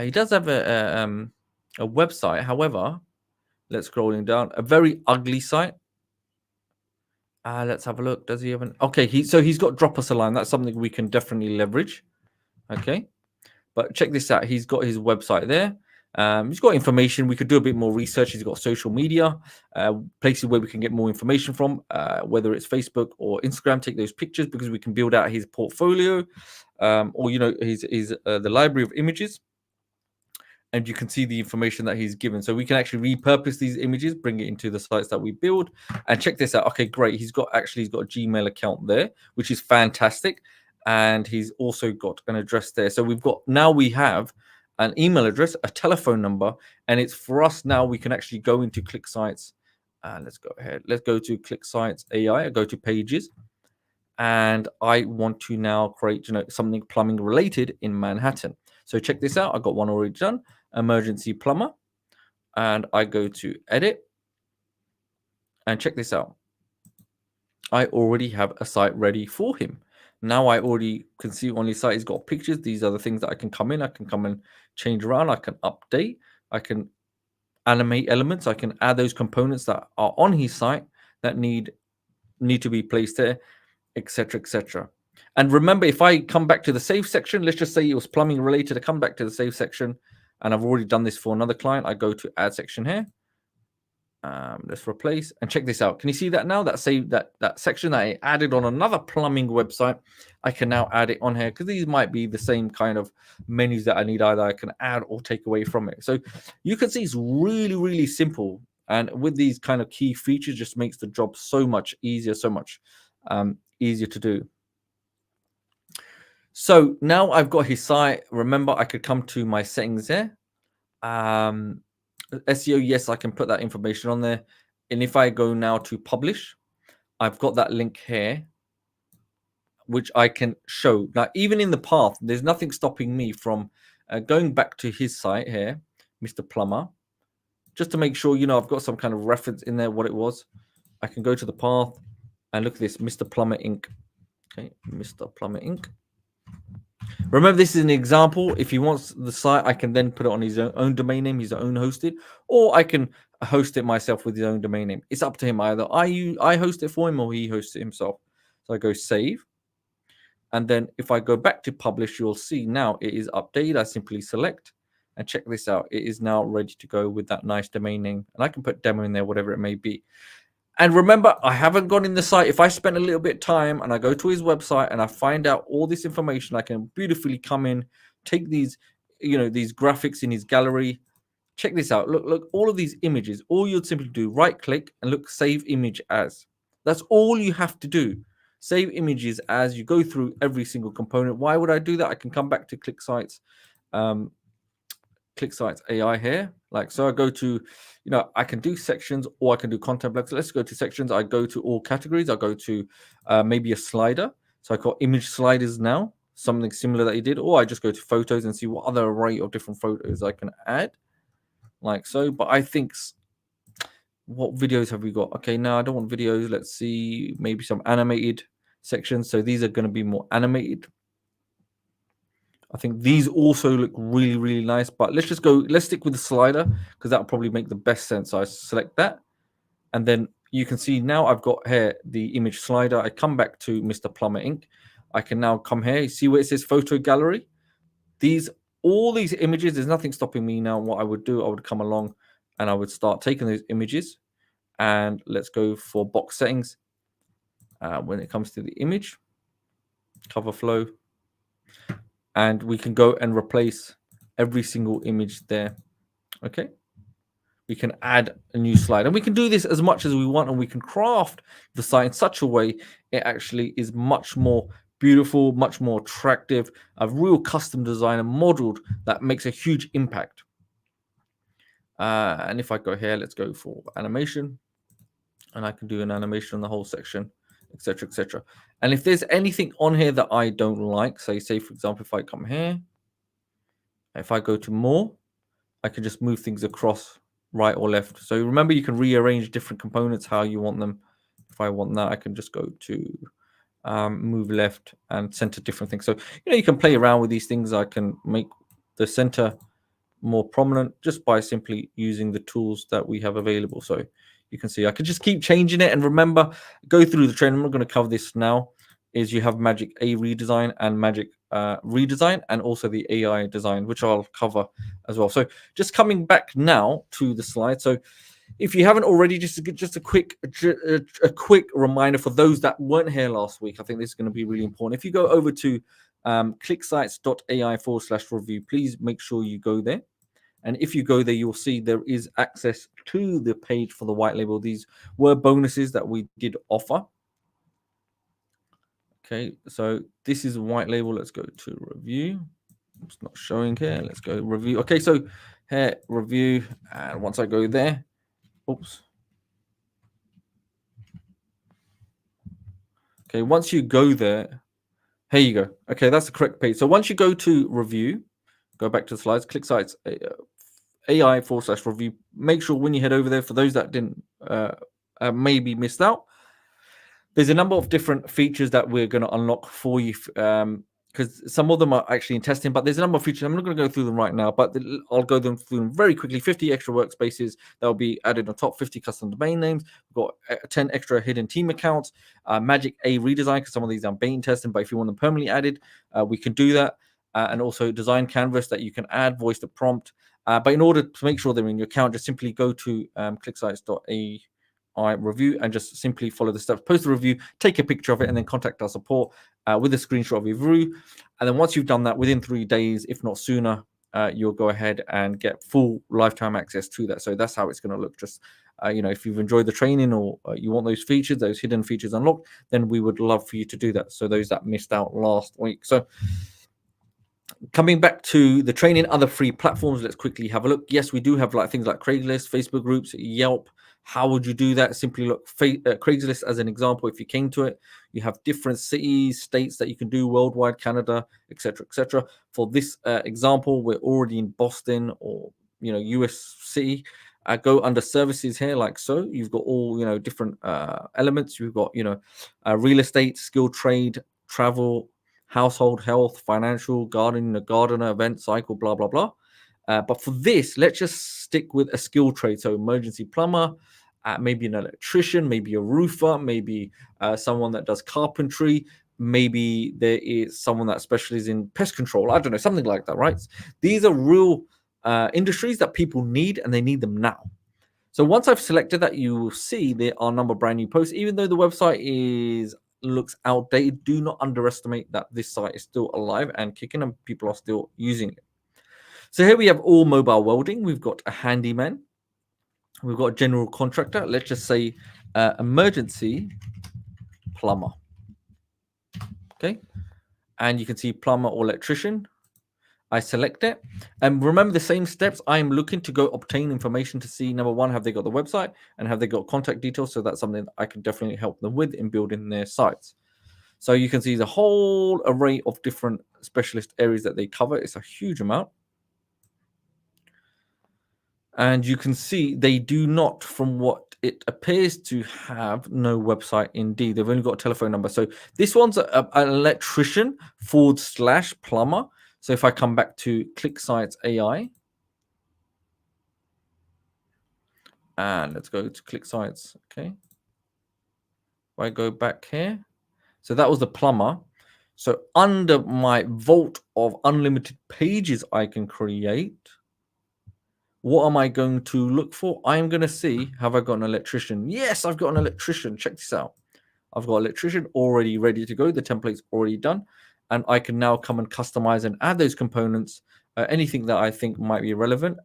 He does have a website. However, let's scrolling down. A very ugly site. Let's have a look. Does he have an? Okay, he's got drop us a line. That's something we can definitely leverage. Okay, but check this out. He's got his website there. He's got information. We could do a bit more research. He's got social media, places where we can get more information from, whether it's Facebook or Instagram. Take those pictures because we can build out his portfolio, or his the library of images, and you can see the information that he's given. So we can actually repurpose these images, bring it into the sites that we build. And check this out. Okay, great. He's got a Gmail account there, which is fantastic, and he's also got an address there. So we have an email address, a telephone number, and it's for us now. We can actually go into ClickSites. Let's go ahead. Let's go to ClickSitesAI. I go to pages, and I want to now create something plumbing related in Manhattan. So check this out. I got one already done. Emergency plumber, and I go to edit, and check this out. I already have a site ready for him. Now I already can see on his site he's got pictures. These are the things that I can come in. I can come and change around. I can update. I can animate elements. I can add those components that are on his site that need to be placed there, etc., etc. And remember, if I come back to the save section, let's just say it was plumbing related. I come back to the save section, and I've already done this for another client. I go to add section here. Let's replace, and check this out. Can you see that now? That section that I added on another plumbing website, I can now add it on here because these might be the same kind of menus that I need. Either I can add or take away from it. So you can see it's really, really simple And with these kind of key features, just makes the job so much easier, so much easier to do. So now I've got his site. Remember, I could come to my settings there. SEO, yes, I can put that information on there. And if I go now to publish, I've got that link here, which I can show. Now, even in the path, there's nothing stopping me from going back to his site here, Mr. Plumber, just to make sure, I've got some kind of reference in there, what it was. I can go to the path and look at this, Mr. Plumber Inc. Okay, Mr. Plumber Inc. Remember, this is an example. If he wants the site, I can then put it on his own domain name, his own hosted, or I can host it myself with his own domain name. It's up to him. Either I host it for him or he hosts it himself. So I go save. And then if I go back to publish, you'll see now it is updated. I simply select and check this out. It is now ready to go with that nice domain name. And I can put demo in there, whatever it may be. And remember, I haven't gone in the site. If I spend a little bit of time and I go to his website and I find out all this information, I can beautifully come in, take these, these graphics in his gallery. Check this out. Look, all of these images, all you'd simply do, right click and look, save image as. That's all you have to do. Save images as. You go through every single component. Why would I do that? I can come back to ClickSites, ClickSitesAI here. Like, so I go to, I can do sections or I can do content blocks. Let's go to sections. I go to all categories. I go to maybe a slider. So I got image sliders now, something similar that you did. Or I just go to photos and see what other array of different photos I can add. Like so. But I think, what videos have we got? Okay, now I don't want videos. Let's see, maybe some animated sections. So these are going to be more animated. I think these also look really, really nice, but let's stick with the slider because that'll probably make the best sense. So I select that, and then you can see now I've got here the image slider. I come back to Mr. Plumber Inc. I can now come here. You see where it says photo gallery? All these images, there's nothing stopping me now. What I would do, I would come along and I would start taking those images, and let's go for box settings. When it comes to the image, cover flow, and we can go and replace every single image there. Okay, we can add a new slide, and we can do this as much as we want, and we can craft the site in such a way it actually is much more beautiful, much more attractive, a real custom design and modeled that makes a huge impact. And if I go here, let's go for animation, and I can do an animation on the whole section, etc., etc. And if there's anything on here that I don't like, say for example, if I come here, if I go to more, I can just move things across right or left. So remember, you can rearrange different components how you want them. If I want that, I can just go to move left and center different things. So you can play around with these things. I can make the center more prominent just by simply using the tools that we have available. So you can see I could just keep changing it. And remember, go through the training. I'm not going to cover this now. Is you have Magic A redesign and Magic redesign, and also the AI design, which I'll cover as well. So just coming back now to the slide. So if you haven't already, just a quick reminder for those that weren't here last week. I think this is going to be really important. If you go over to ClickSitesAI/review, please make sure you go there. And if you go there, you'll see there is access to the page for the white label. These were bonuses that we did offer. Okay, so this is a white label. Let's go to review. It's not showing here. Let's go review. Okay, so here, review. And once I go there, oops. Okay, once you go there, here you go. Okay, that's the correct page. So once you go to review, go back to the slides, click sites AI/review. Make sure when you head over there, for those that didn't maybe missed out, there's a number of different features that we're going to unlock for you, because some of them are actually in testing, but there's a number of features. I'm not going to go through them right now, but I'll go through them very quickly. 50 extra workspaces that will be added on top, 50 custom domain names. We've got 10 extra hidden team accounts, Magic A redesign, because some of these are beta testing, but if you want them permanently added, we can do that. And also design canvas that you can add, voice to prompt. But in order to make sure they're in your account, just simply go to ClickSitesAI review and just simply follow the steps. Post a review, take a picture of it, and then contact our support with a screenshot of your review. And then once you've done that, within 3 days, if not sooner, you'll go ahead and get full lifetime access to that. So that's how it's going to look, just if you've enjoyed the training, or you want those features, those hidden features unlocked, then we would love for you to do that. So those that missed out last week. So coming back to the training, other free platforms, let's quickly have a look. Yes, we do have things like Craigslist, Facebook groups, Yelp. How would you do that? Simply look Craigslist as an example. If you came to it, you have different cities, states that you can do worldwide, Canada, etc., etc. For this example, we're already in Boston or US city. Go under services here, like so. You've got all different elements. You've got real estate, skilled trade, travel, household, health, financial, gardening, a gardener, event, cycle, blah blah blah. But for this, let's just stick with a skill trade. So emergency plumber, maybe an electrician, maybe a roofer, maybe someone that does carpentry, maybe there is someone that specializes in pest control. I don't know, something like that, right? These are real industries that people need, and they need them now. So once I've selected that, you will see there are a number of brand new posts. Even though the website looks outdated, do not underestimate that this site is still alive and kicking, and people are still using it. So here we have all mobile welding. We've got a handyman. We've got a general contractor. Let's just say emergency plumber. Okay. And you can see plumber or electrician. I select it. And remember the same steps. I'm looking to go obtain information to see, number one, have they got the website and have they got contact details? So that's something that I can definitely help them with in building their sites. So you can see the whole array of different specialist areas that they cover. It's a huge amount. And you can see they do not, from what it appears to have, no website indeed. They've only got a telephone number. So this one's an electrician / plumber. So if I come back to ClickSitesAI, and let's go to ClickSites, okay. If I go back here, so that was the plumber. So under my vault of unlimited pages I can create, what am I going to look for? I'm going to see, have I got an electrician? Yes, I've got an electrician. Check this out. I've got an electrician already ready to go. The template's already done. And I can now come and customize and add those components, anything that I think might be relevant.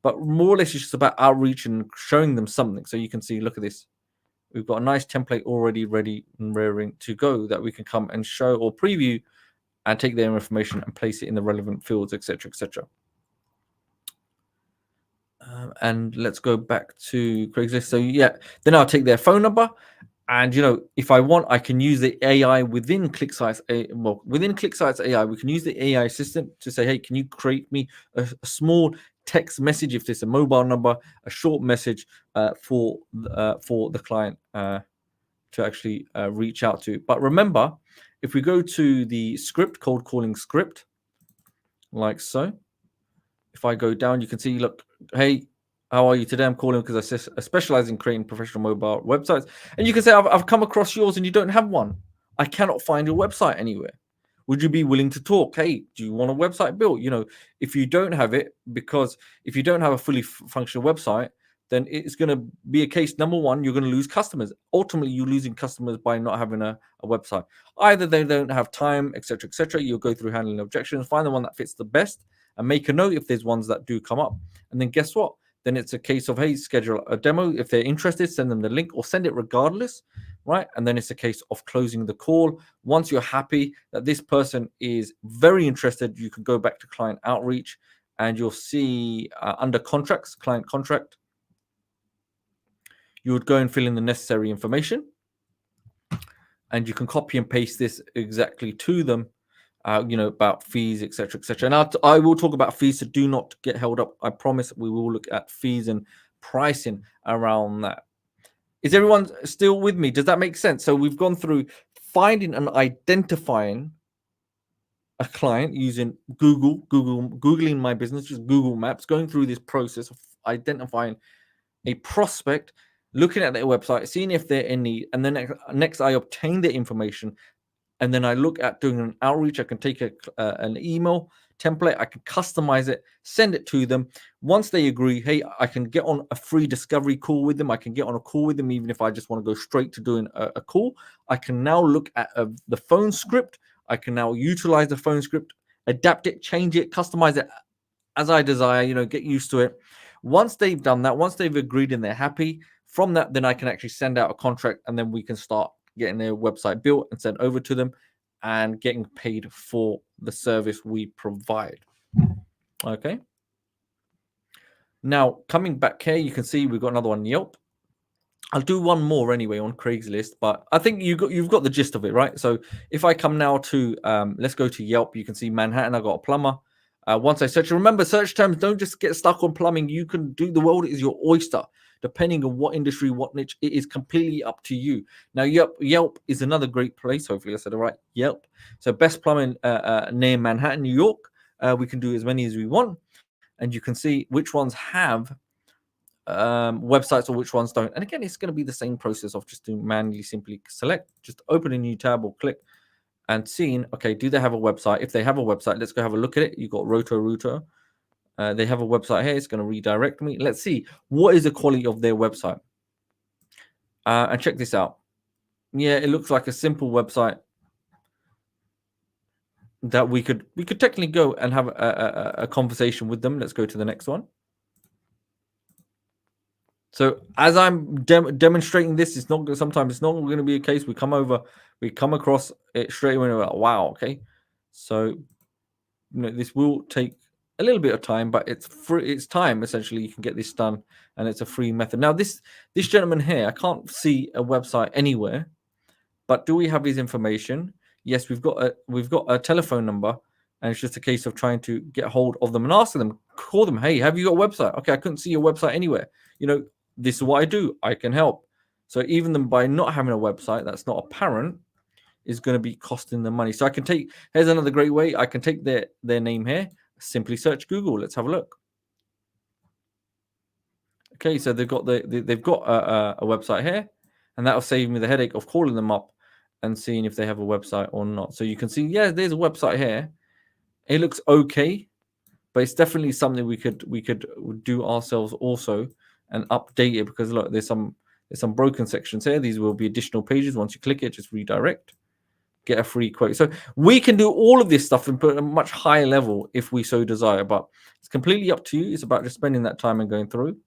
But more or less, it's just about outreach and showing them something. So you can see, look at this. We've got a nice template already ready and raring to go that we can come and show or preview and take their information and place it in the relevant fields, etc., etc. And let's go back to Craigslist. So yeah, then I'll take their phone number, and if I want, I can use the AI within ClickSites. Well, within ClickSitesAI, we can use the AI assistant to say, hey, can you create me a small text message, if there's a mobile number, a short message for the client to actually reach out to. But remember, if we go to the script, cold calling script, like so, if I go down, you can see, look, hey, how are you today? I'm calling because I specialize in creating professional mobile websites. And you can say, I've come across yours and you don't have one. I cannot find your website anywhere. Would you be willing to talk? Hey, do you want a website built? If you don't have it, because if you don't have a fully functional website, then it's going to be a case, number one, you're going to lose customers. Ultimately, you're losing customers by not having a website. Either they don't have time, etc., etc. You'll go through handling objections, find the one that fits the best, and make a note if there's ones that do come up. And then guess what? Then it's a case of, hey, schedule a demo. If they're interested, send them the link or send it regardless, right? And then it's a case of closing the call. Once you're happy that this person is very interested, you can go back to client outreach, and you'll see under contracts, client contract, you would go and fill in the necessary information, and you can copy and paste this exactly to them, about fees, etc., etc. And I will talk about fees, so do not get held up. I promise we will look at fees and pricing around that. Is everyone still with me? Does that make sense? So we've gone through finding and identifying a client using Googling my business, just Google Maps, going through this process of identifying a prospect, looking at their website, seeing if they're in need, and then next I obtain their information, and then I look at doing an outreach. I can take an email template, I can customize it, send it to them. Once they agree, hey, I can get on a free discovery call with them. I can get on a call with them, even if I just want to go straight to doing a call. I can now look at the phone script. I can now utilize the phone script, adapt it, change it, customize it as I desire, get used to it. Once they've done that, once they've agreed and they're happy, From that, then I can actually send out a contract, and then we can start getting their website built and sent over to them and getting paid for the service we provide. Okay. Now, coming back here, you can see we've got another one, Yelp. I'll do one more anyway on Craigslist, but I think you've got the gist of it, right? So if I come now to let's go to Yelp, you can see Manhattan. I got a plumber. Once I search, remember, search terms, don't just get stuck on plumbing. You can do, the world is your oyster, depending on what industry, what niche. It is completely up to you. Now, Yelp is another great place. Hopefully, I said it right. Yelp. So best plumbing near Manhattan, New York. We can do as many as we want, and you can see which ones have websites or which ones don't. And again, it's going to be the same process of just doing manually, simply select, just open a new tab or click and seeing, okay, do they have a website? If they have a website, let's go have a look at it. You've got Roto-Rooter. They have a website here. It's going to redirect me. Let's see, what is the quality of their website? And check this out. Yeah, it looks like a simple website that we could technically go and have a conversation with them. Let's go to the next one. So as I'm demonstrating this, it's not sometimes it's not going to be a case. We come across it straight away. We're like, wow, okay. So this will take a little bit of time, but it's free. It's time essentially. You can get this done, and it's a free method. Now this gentleman here, I can't see a website anywhere, but do we have his information? Yes, we've got a telephone number, and it's just a case of trying to get hold of them and asking them, call them. Hey, have you got a website? Okay, I couldn't see your website anywhere. This is what I do. I can help. So even them by not having a website that's not apparent is going to be costing them money. So I can take, here's another great way. I can take their name here, simply search Google. Let's have a look. Okay, so they've got a website here, and that'll save me the headache of calling them up and seeing if they have a website or not. So you can see, yeah, there's a website here. It looks okay, but it's definitely something we could do ourselves also and update it, because look, there's some broken sections here. These will be additional pages. Once you click it, just redirect, get a free quote. So we can do all of this stuff and put a much higher level if we so desire, but it's completely up to you. It's about just spending that time and going through.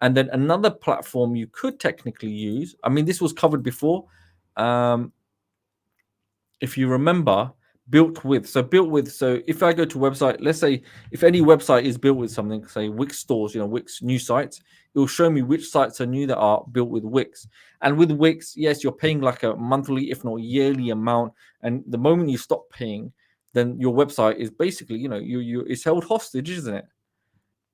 And then another platform you could technically use, I mean, this was covered before. If you remember, built with. So if I go to website, let's say if any website is built with something, say Wix stores, Wix new sites, it will show me which sites are new that are built with Wix. And with Wix, yes, you're paying like a monthly, if not yearly amount. And the moment you stop paying, then your website is basically, it's held hostage, isn't it?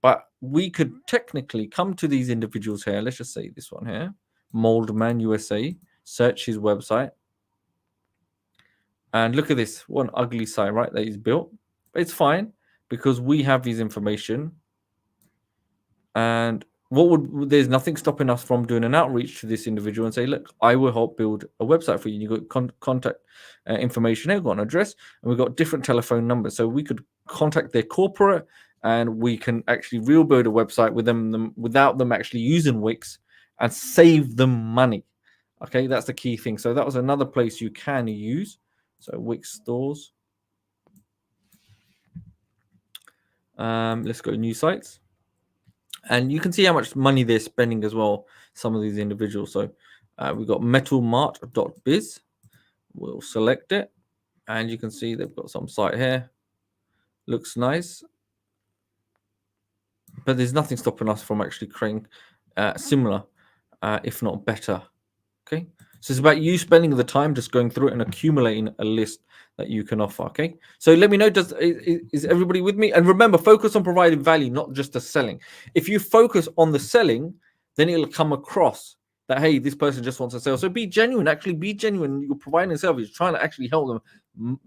But we could technically come to these individuals here. Let's just say this one here, Moldman USA, search his website. And look at this, one ugly site, right, that he's built. But it's fine because we have his information. And there's nothing stopping us from doing an outreach to this individual and say, look, I will help build a website for you. You've got contact information here, we've got an address, and we've got different telephone numbers. So we could contact their corporate, and we can actually rebuild a website with them without them actually using Wix and save them money. Okay, that's the key thing. So that was another place you can use. So Wix stores. Let's go to new sites. And you can see how much money they're spending as well, some of these individuals. So we've got metalmart.biz. We'll select it. And you can see they've got some site here. Looks nice. But there's nothing stopping us from actually creating similar, if not better. Okay. So it's about you spending the time just going through it and accumulating a list that you can offer. Okay. So let me know, is everybody with me? And remember, focus on providing value, not just the selling. If you focus on the selling, then it'll come across that, hey, this person just wants to sell. So be genuine, actually be genuine. You're providing a service, you're trying to actually help them,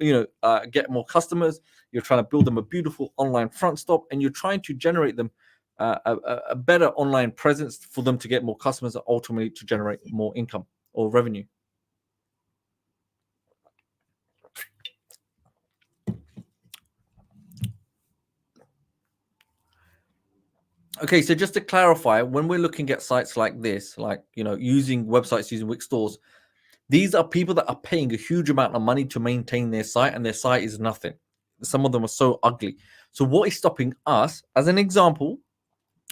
get more customers. You're trying to build them a beautiful online front stop, and you're trying to generate them a better online presence for them to get more customers and ultimately to generate more income or revenue. Okay, so just to clarify, when we're looking at sites like this, like, using websites, using Wix stores, these are people that are paying a huge amount of money to maintain their site, and their site is nothing. Some of them are so ugly. So what is stopping us, as an example,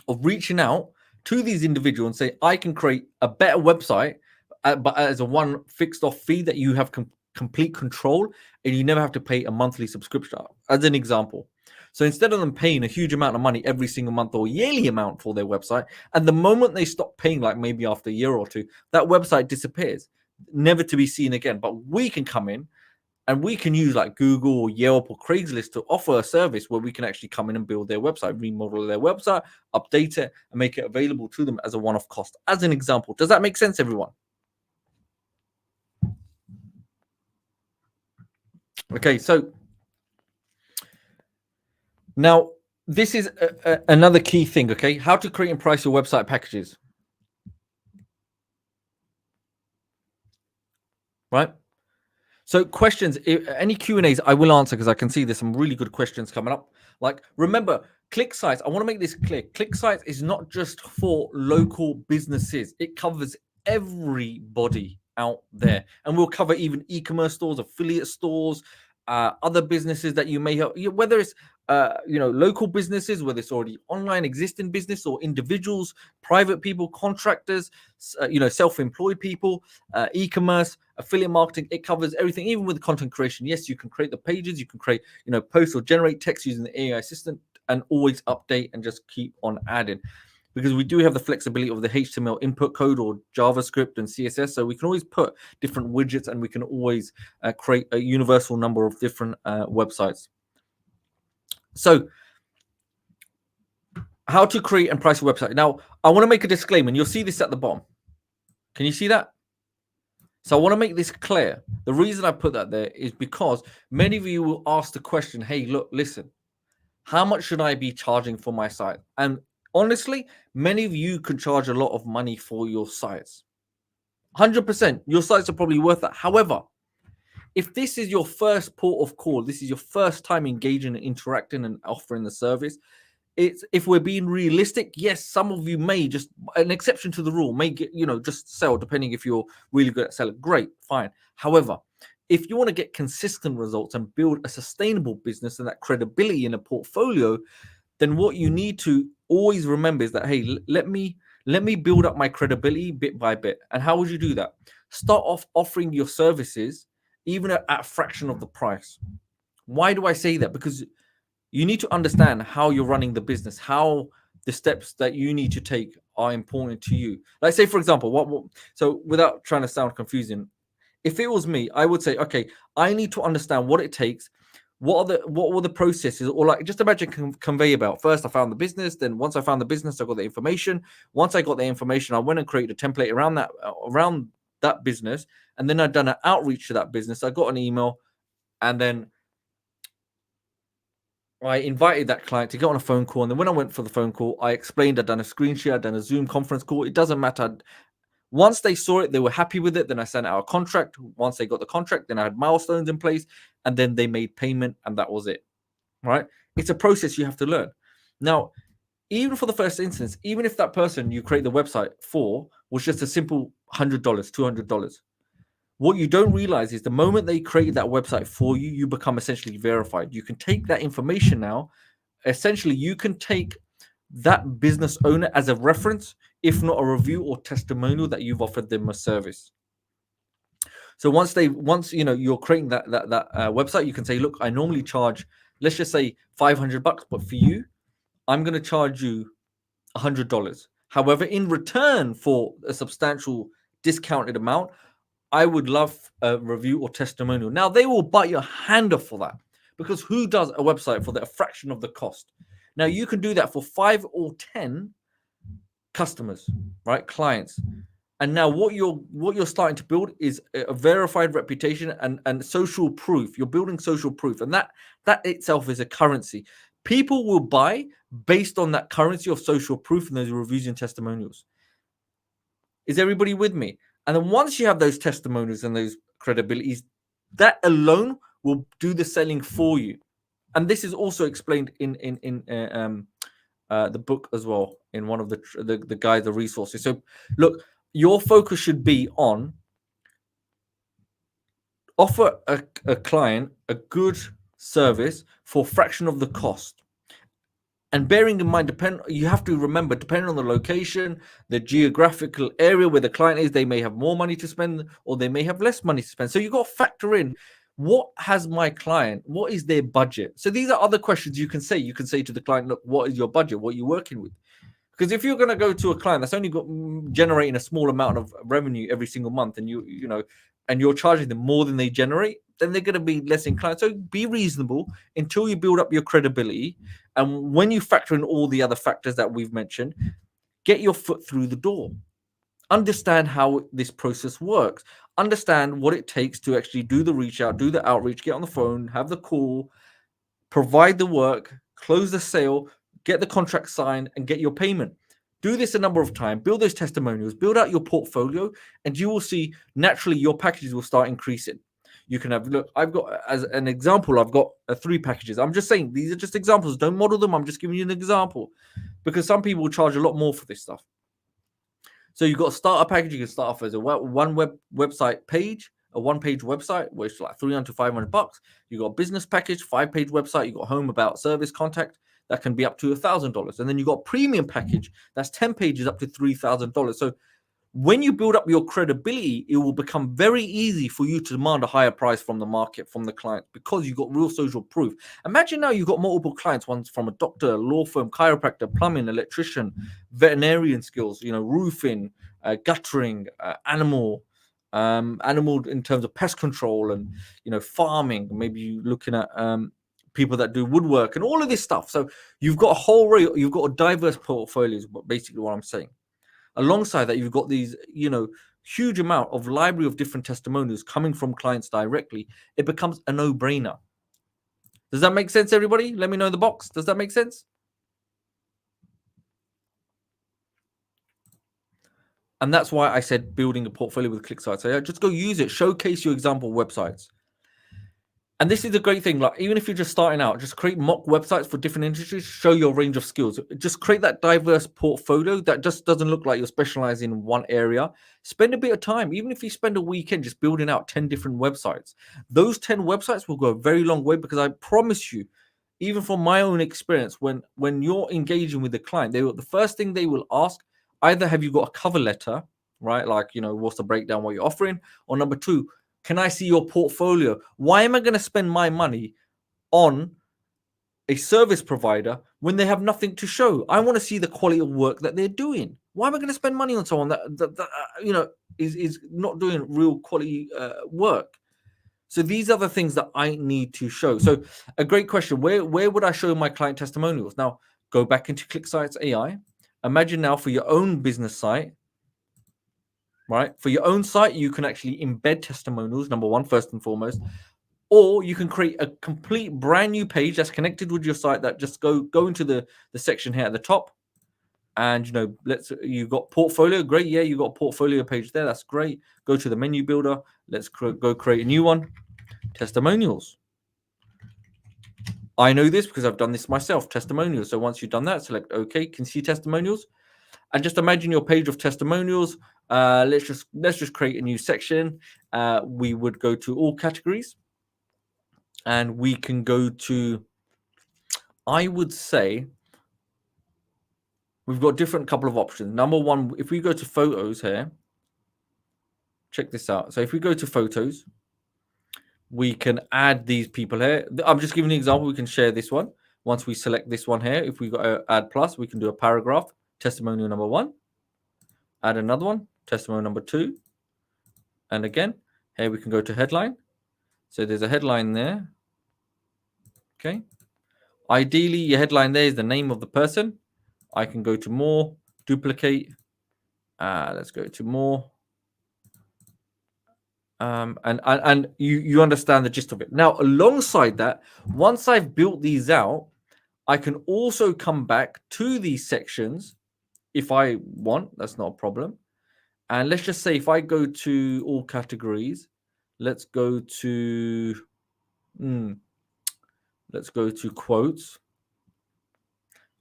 of reaching out to these individuals and say, I can create a better website, but as a one fixed off fee that you have complete control, and you never have to pay a monthly subscription, as an example. So instead of them paying a huge amount of money every single month or yearly amount for their website, and the moment they stop paying, like maybe after a year or two, that website disappears, never to be seen again. But we can come in and we can use like Google or Yelp or Craigslist to offer a service where we can actually come in and build their website, remodel their website, update it, and make it available to them as a one-off cost. As an example, does that make sense, everyone? Okay, so now this is another key thing, okay? How to create and price your website packages, right? So questions, any Q&As, I will answer because I can see there's some really good questions coming up. Like, remember, ClickSites, I want to make this clear. ClickSites is not just for local businesses. It covers everybody out there. And we'll cover even e-commerce stores, affiliate stores, other businesses that you may have, whether it's local businesses, whether it's already online existing business, or individuals, private people, contractors, self-employed people, e-commerce, affiliate marketing. It covers everything, even with content creation. Yes, you can create the pages, you can create posts or generate text using the AI assistant, and always update and just keep on adding, because we do have the flexibility of the HTML input code or JavaScript and CSS. So we can always put different widgets, and we can always create a universal number of different websites. So how to create and price a website. Now, I want to make a disclaimer, and you'll see this at the bottom. Can you see that? So I want to make this clear. The reason I put that there is because many of you will ask the question, hey, look, listen, how much should I be charging for my site? And honestly, many of you can charge a lot of money for your sites. 100%, your sites are probably worth that. However, if this is your first port of call, this is your first time engaging and interacting and offering the service, if we're being realistic, yes, some of you may just, an exception to the rule, may get, just sell, depending if you're really good at selling. Great, fine. However, if you want to get consistent results and build a sustainable business and that credibility in a portfolio, then what you need to always remember is that, hey, let me build up my credibility bit by bit. And how would you do that? Start off offering your services even at a fraction of the price. Why do I say that? Because you need to understand how you're running the business, how the steps that you need to take are important to you. Like, say, for example, so without trying to sound confusing, if it was me, I would say, okay, I need to understand what it takes. What were the processes? Or like, just imagine conveyor belt. First, I found the business. Then once I found the business, I got the information. Once I got the information, I went and created a template around that business. And then I'd done an outreach to that business. I got an email, and then I invited that client to get on a phone call. And then when I went for the phone call, I explained, I'd done a screen share, I'd done a Zoom conference call. It doesn't matter. Once they saw it, they were happy with it. Then I sent out a contract. Once they got the contract, then I had milestones in place, and then they made payment, and that was it. Right? It's a process you have to learn. Now, even for the first instance, even if that person you create the website for was just a simple $100, $200, what you don't realize is the moment they created that website for you, you become essentially verified. You can take that information now. Essentially, you can take that business owner as a reference, if not a review or testimonial that you've offered them a service. So once you're creating that website, you can say, look, I normally charge, let's just say $500, but for you, I'm going to charge you $100. However, in return for a substantial discounted amount, I would love a review or testimonial. Now, they will bite your hand off for that, because who does a website for a fraction of the cost? Now, you can do that for 5 or 10 customers, right? Clients. And now what you're starting to build is a verified reputation and social proof. You're building social proof, and that itself is a currency. People will buy based on that currency of social proof and those reviews and testimonials. Is everybody with me? And then once you have those testimonials and those credibilities, that alone will do the selling for you. And this is also explained in the book as well, in one of the guide, the resources. So look, your focus should be on offer a client a good service for a fraction of the cost. And bearing in mind, you have to remember, depending on the location, the geographical area where the client is, they may have more money to spend or they may have less money to spend. So you've got to factor in, what has my client, what is their budget? So these are other questions you can say. You can say to the client, look, what is your budget? What are you working with? Because if you're going to go to a client that's only got generating a small amount of revenue every single month, and and you're charging them more than they generate, then they're going to be less inclined. So be reasonable until you build up your credibility. And when you factor in all the other factors that we've mentioned, get your foot through the door. Understand how this process works. Understand what it takes to actually do the reach out, do the outreach, get on the phone, have the call, provide the work, close the sale, get the contract signed, and get your payment. Do this a number of times, build those testimonials, build out your portfolio, and you will see naturally your packages will start increasing. You can have, look, I've got, as an example, I've got 3 packages. I'm just saying, these are just examples. Don't model them. I'm just giving you an example, because some people will charge a lot more for this stuff. So you've got a starter package. You can start off as a website page, a 1-page website, which is like $300 to $500. You got a business package, 5-page website. You got home, about, service, contact. That can be up to $1,000. And then you got premium package. That's 10 pages up to $3,000. So when you build up your credibility, it will become very easy for you to demand a higher price from the market, from the client, because you've got real social proof. Imagine now you've got multiple clients, ones from a doctor, law firm, chiropractor, plumbing, electrician, veterinarian skills, roofing, guttering, animal in terms of pest control, and farming. Maybe you're looking at people that do woodwork and all of this stuff. So you've got you've got a diverse portfolio, is basically what I'm saying. Alongside that, you've got these, huge amount of library of different testimonials coming from clients directly. It becomes a no-brainer. Does that make sense, everybody? Let me know in the box. Does that make sense? And that's why I said building a portfolio with ClickSitesAI. Just go use it. Showcase your example websites. And this is the great thing. Like, even if you're just starting out, just create mock websites for different industries. Show your range of skills. Just create that diverse portfolio that just doesn't look like you're specializing in one area. Spend a bit of time, even if you spend a weekend just building out 10 different websites. Those 10 websites will go a very long way, because I promise you, even from my own experience, when you're engaging with the client, the first thing they will ask, either have you got a cover letter, right? Like, what's the breakdown, what you're offering? Or number 2, can I see your portfolio? Why am I going to spend my money on a service provider when they have nothing to show? I want to see the quality of work that they're doing. Why am I going to spend money on someone that is not doing real quality work? So these are the things that I need to show. So a great question: where would I show my client testimonials? Now go back into ClickSitesAI. Imagine now, for your own business site. Right? For your own site, you can actually embed testimonials, number 1, first and foremost. Or you can create a complete brand new page that's connected with your site, that just go into the section here at the top. And, you've got portfolio. Great. Yeah, you've got a portfolio page there. That's great. Go to the menu builder. Let's go create a new one. Testimonials. I know this because I've done this myself, testimonials. So once you've done that, select OK, can see testimonials. And just imagine your page of testimonials. Let's just create a new section. We would go to all categories, and we can go to, I would say, we've got different couple of options. Number 1, if we go to photos here, check this out. So if we go to photos, we can add these people here. I'm just giving you an example. We can share this one. Once we select this one here, if we go add plus, we can do a paragraph, testimonial number 1, add another one, testimonial number 2. And again, here we can go to headline. So there's a headline there. Okay. Ideally, your headline there is the name of the person. I can go to more, duplicate. Let's go to more. And you understand the gist of it. Now, alongside that, once I've built these out, I can also come back to these sections if I want. That's not a problem. And let's just say if I go to all categories, let's go to quotes.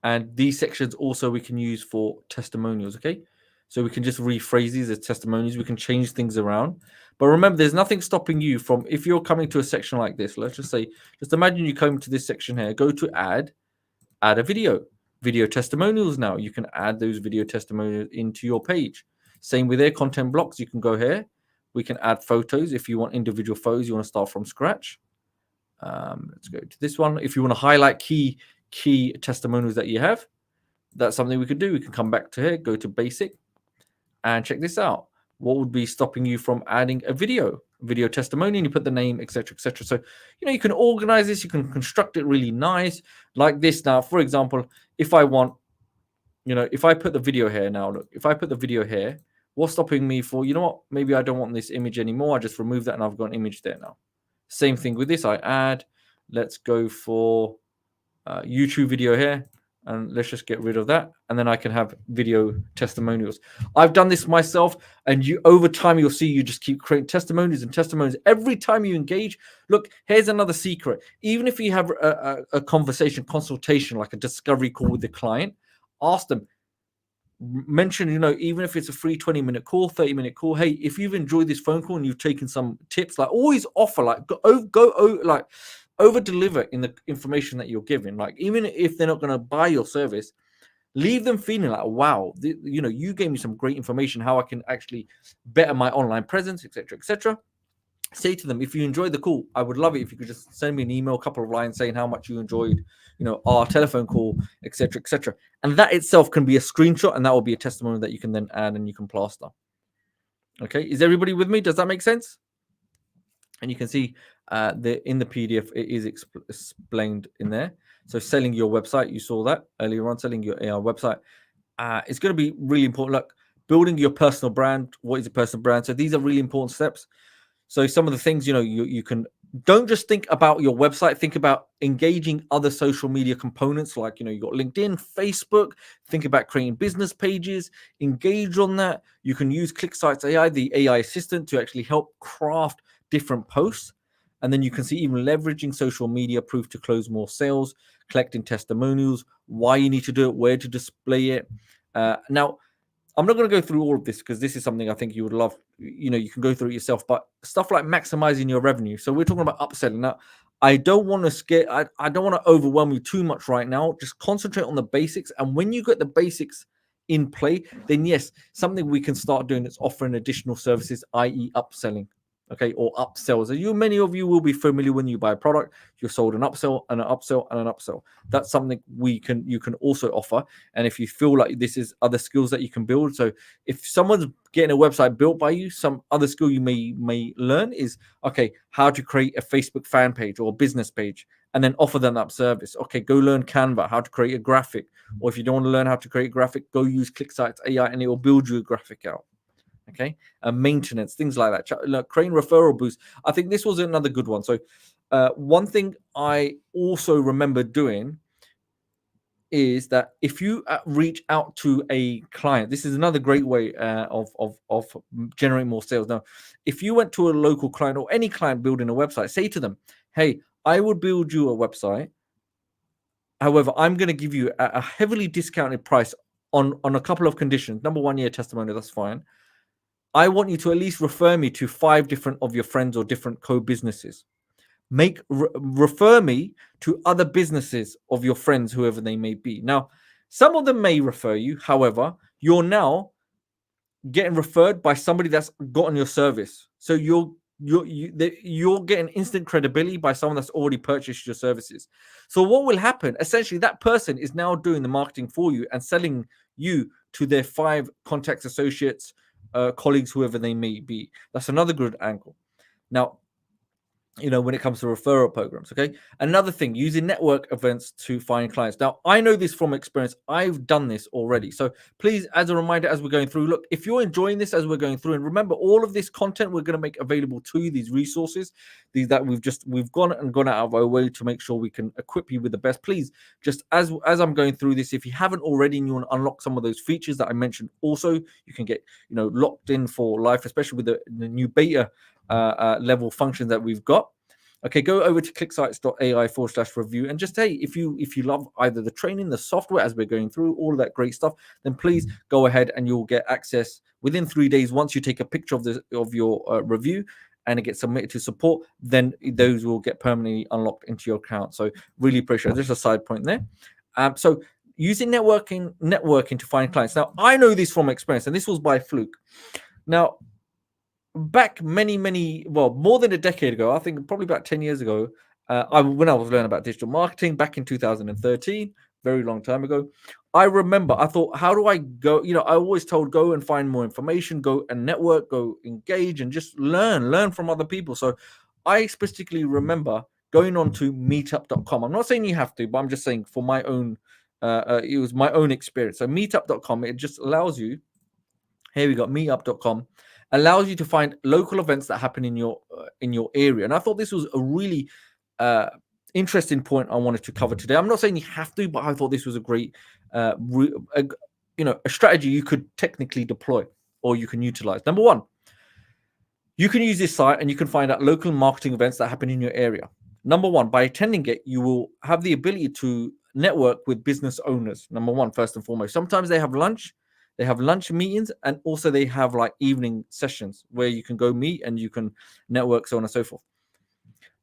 And these sections also we can use for testimonials, okay? So we can just rephrase these as testimonials. We can change things around. But remember, there's nothing stopping you from, if you're coming to a section like this, let's just say, just imagine you come to this section here, go to add a video. video testimonials now. You can add those video testimonials into your page. Same with their content blocks. You can go here. We can add photos if you want individual photos. You want to start from scratch. Let's go to this one. If you want to highlight key testimonials that you have, that's something we could do. We can come back to here, go to basic, and check this out. What would be stopping you from adding a video testimonial? And you put the name, etc., etc. So you can organize this. You can construct it really nice like this. Now, for example, if I want, if I put the video here now, look, if I put the video here, what's stopping me for, what, maybe I don't want this image anymore. I just remove that and I've got an image there now. Same thing with this. I add, let's go for YouTube video here, and let's just get rid of that, and then I can have video testimonials. I've done this myself, and over time you'll see you just keep creating testimonials and testimonials every time you engage. Look, here's another secret. Even if you have a consultation, like a discovery call with the client, ask them, mention, even if it's a free 20-minute call, 30-minute call, hey, if you've enjoyed this phone call and you've taken some tips, like always offer, like go like over deliver in the information that you're giving. Like, even if they're not going to buy your service, leave them feeling like, wow, you gave me some great information, how I can actually better my online presence, etc., etc. Say to them, if you enjoyed the call, I would love it if you could just send me an email, a couple of lines saying how much you enjoyed, our telephone call, etc., etc. And that itself can be a screenshot, and that will be a testimony that you can then add and you can plaster. Okay, is everybody with me? Does that make sense? And you can see in the PDF, it is explained in there. So selling your website, you saw that earlier on, selling your AI website. It's going to be really important. Look, building your personal brand. What is a personal brand? So these are really important steps. So some of the things, you can, don't just think about your website, think about engaging other social media components, like, you got LinkedIn, Facebook, think about creating business pages, engage on that. You can use ClickSitesAI, the AI assistant, to actually help craft different posts. And then you can see even leveraging social media proof to close more sales, collecting testimonials, why you need to do it, where to display it. Now, I'm not going to go through all of this because this is something I think you would love. You can go through it yourself, but stuff like maximizing your revenue. So we're talking about upselling. Now, I don't want to scare, I don't want to overwhelm you too much right now. Just concentrate on the basics. And when you get the basics in play, then yes, something we can start doing is offering additional services, i.e. upselling. Okay, or upsells. Many of you will be familiar when you buy a product, you're sold an upsell and an upsell and an upsell. That's something you can also offer. And if you feel like this is other skills that you can build, so if someone's getting a website built by you, some other skill you may learn is, okay, how to create a Facebook fan page or a business page, and then offer them that service. Okay, go learn Canva, how to create a graphic. Or if you don't want to learn how to create a graphic, go use ClickSitesAI and it will build you a graphic out. Okay, maintenance, things like that. Like creating referral boost. I think this was another good one. So one thing I also remember doing is that if you reach out to a client, this is another great way of generating more sales. Now, if you went to a local client or any client building a website, say to them, hey, I would build you a website. However, I'm going to give you a heavily discounted price on a couple of conditions. Number one, testimonial, that's fine. I want you to at least refer me to 5 different of your friends or different co-businesses. Refer me to other businesses of your friends, whoever they may be. Now, some of them may refer you. However, you're now getting referred by somebody that's gotten your service. So you're getting instant credibility by someone that's already purchased your services. So what will happen? Essentially, that person is now doing the marketing for you and selling you to their 5 contacts, associates, colleagues, whoever they may be. That's another good angle. Now, when it comes to referral programs, okay? Another thing, using network events to find clients. Now, I know this from experience. I've done this already. So please, as a reminder, as we're going through, look, if you're enjoying this as we're going through, and remember, all of this content we're going to make available to you, these resources, these that we've gone out of our way to make sure we can equip you with the best. Please, just as I'm going through this, if you haven't already and you want to unlock some of those features that I mentioned, also, you can get, locked in for life, especially with the new beta level functions that we've got. Okay, go over to clicksites.ai/review and just, hey, if you love either the training, the software as we're going through, all of that great stuff, then please go ahead and you'll get access within 3 days. Once you take a picture of your review and it gets submitted to support, then those will get permanently unlocked into your account. So really appreciate it. Just a side point there. So using networking to find clients. Now, I know this from experience, and this was by fluke. Now, back more than a decade ago, I think probably about 10 years ago, when I was learning about digital marketing back in 2013, very long time ago, I remember I thought, how do I go? I always told, go and find more information, go and network, go engage, and just learn from other people. So I specifically remember going on to meetup.com. I'm not saying you have to, but I'm just saying for my own, it was my own experience. So meetup.com, it just allows you, here we got meetup.com, allows you to find local events that happen in your area. And I thought this was a really interesting point I wanted to cover today. I'm not saying you have to, but I thought this was a great a strategy you could technically deploy or you can utilize. Number one, you can use this site and you can find out local marketing events that happen in your area. Number one, by attending it, you will have the ability to network with business owners. Number one, first and foremost. Sometimes they have lunch meetings, and also they have like evening sessions where you can go meet and you can network, so on and so forth.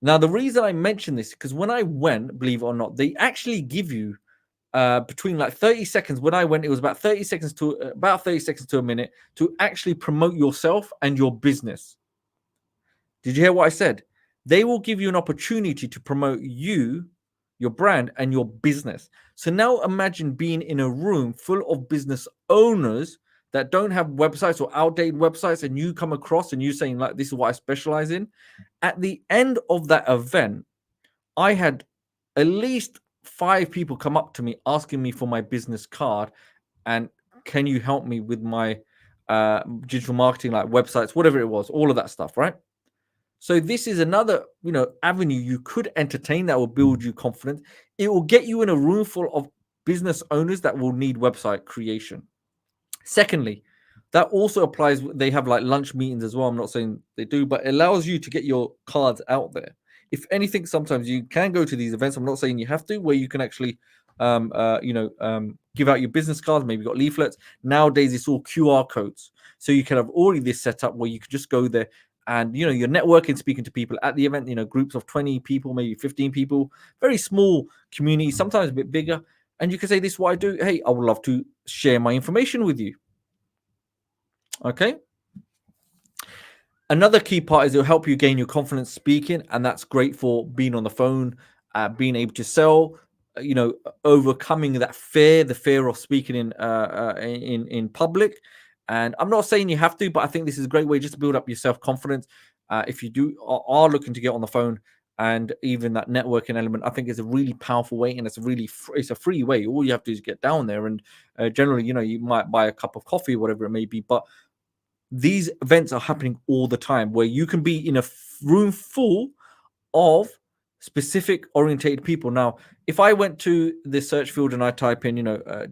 Now, the reason I mention this, because when I went, believe it or not, they actually give you between like 30 seconds. When I went, it was about 30 seconds to a minute to actually promote yourself and your business. Did you hear what I said? They will give you an opportunity to promote you, your brand, and your business. So now imagine being in a room full of business owners that don't have websites or outdated websites, and you come across and you saying, like, this is what I specialize in. At the end of that event, I had at least 5 people come up to me asking me for my business card and can you help me with my digital marketing, like websites, whatever it was, all of that stuff, right? So this is another, avenue you could entertain that will build you confidence. It will get you in a room full of business owners that will need website creation. Secondly, that also applies. They have like lunch meetings as well. I'm not saying they do, but it allows you to get your cards out there. If anything, sometimes you can go to these events. I'm not saying you have to, where you can actually, give out your business cards. Maybe got leaflets. Nowadays, it's all QR codes, so you can have already this set up where you could just go there and you're networking, speaking to people at the event. Groups of 20 people, maybe 15 people, very small communities, sometimes a bit bigger. And you can say, this is what I do. Hey, I would love to share my information with you. Okay. Another key part is it'll help you gain your confidence speaking, and that's great for being on the phone, being able to sell, overcoming that fear, the fear of speaking in public. And I'm not saying you have to, but I think this is a great way just to build up your self-confidence. If you are looking to get on the phone, and even that networking element, I think is a really powerful way, and it's a free way. All you have to do is get down there, and generally, you might buy a cup of coffee, whatever it may be, but these events are happening all the time where you can be in a room full of specific orientated people. Now, if I went to the search field and I type in,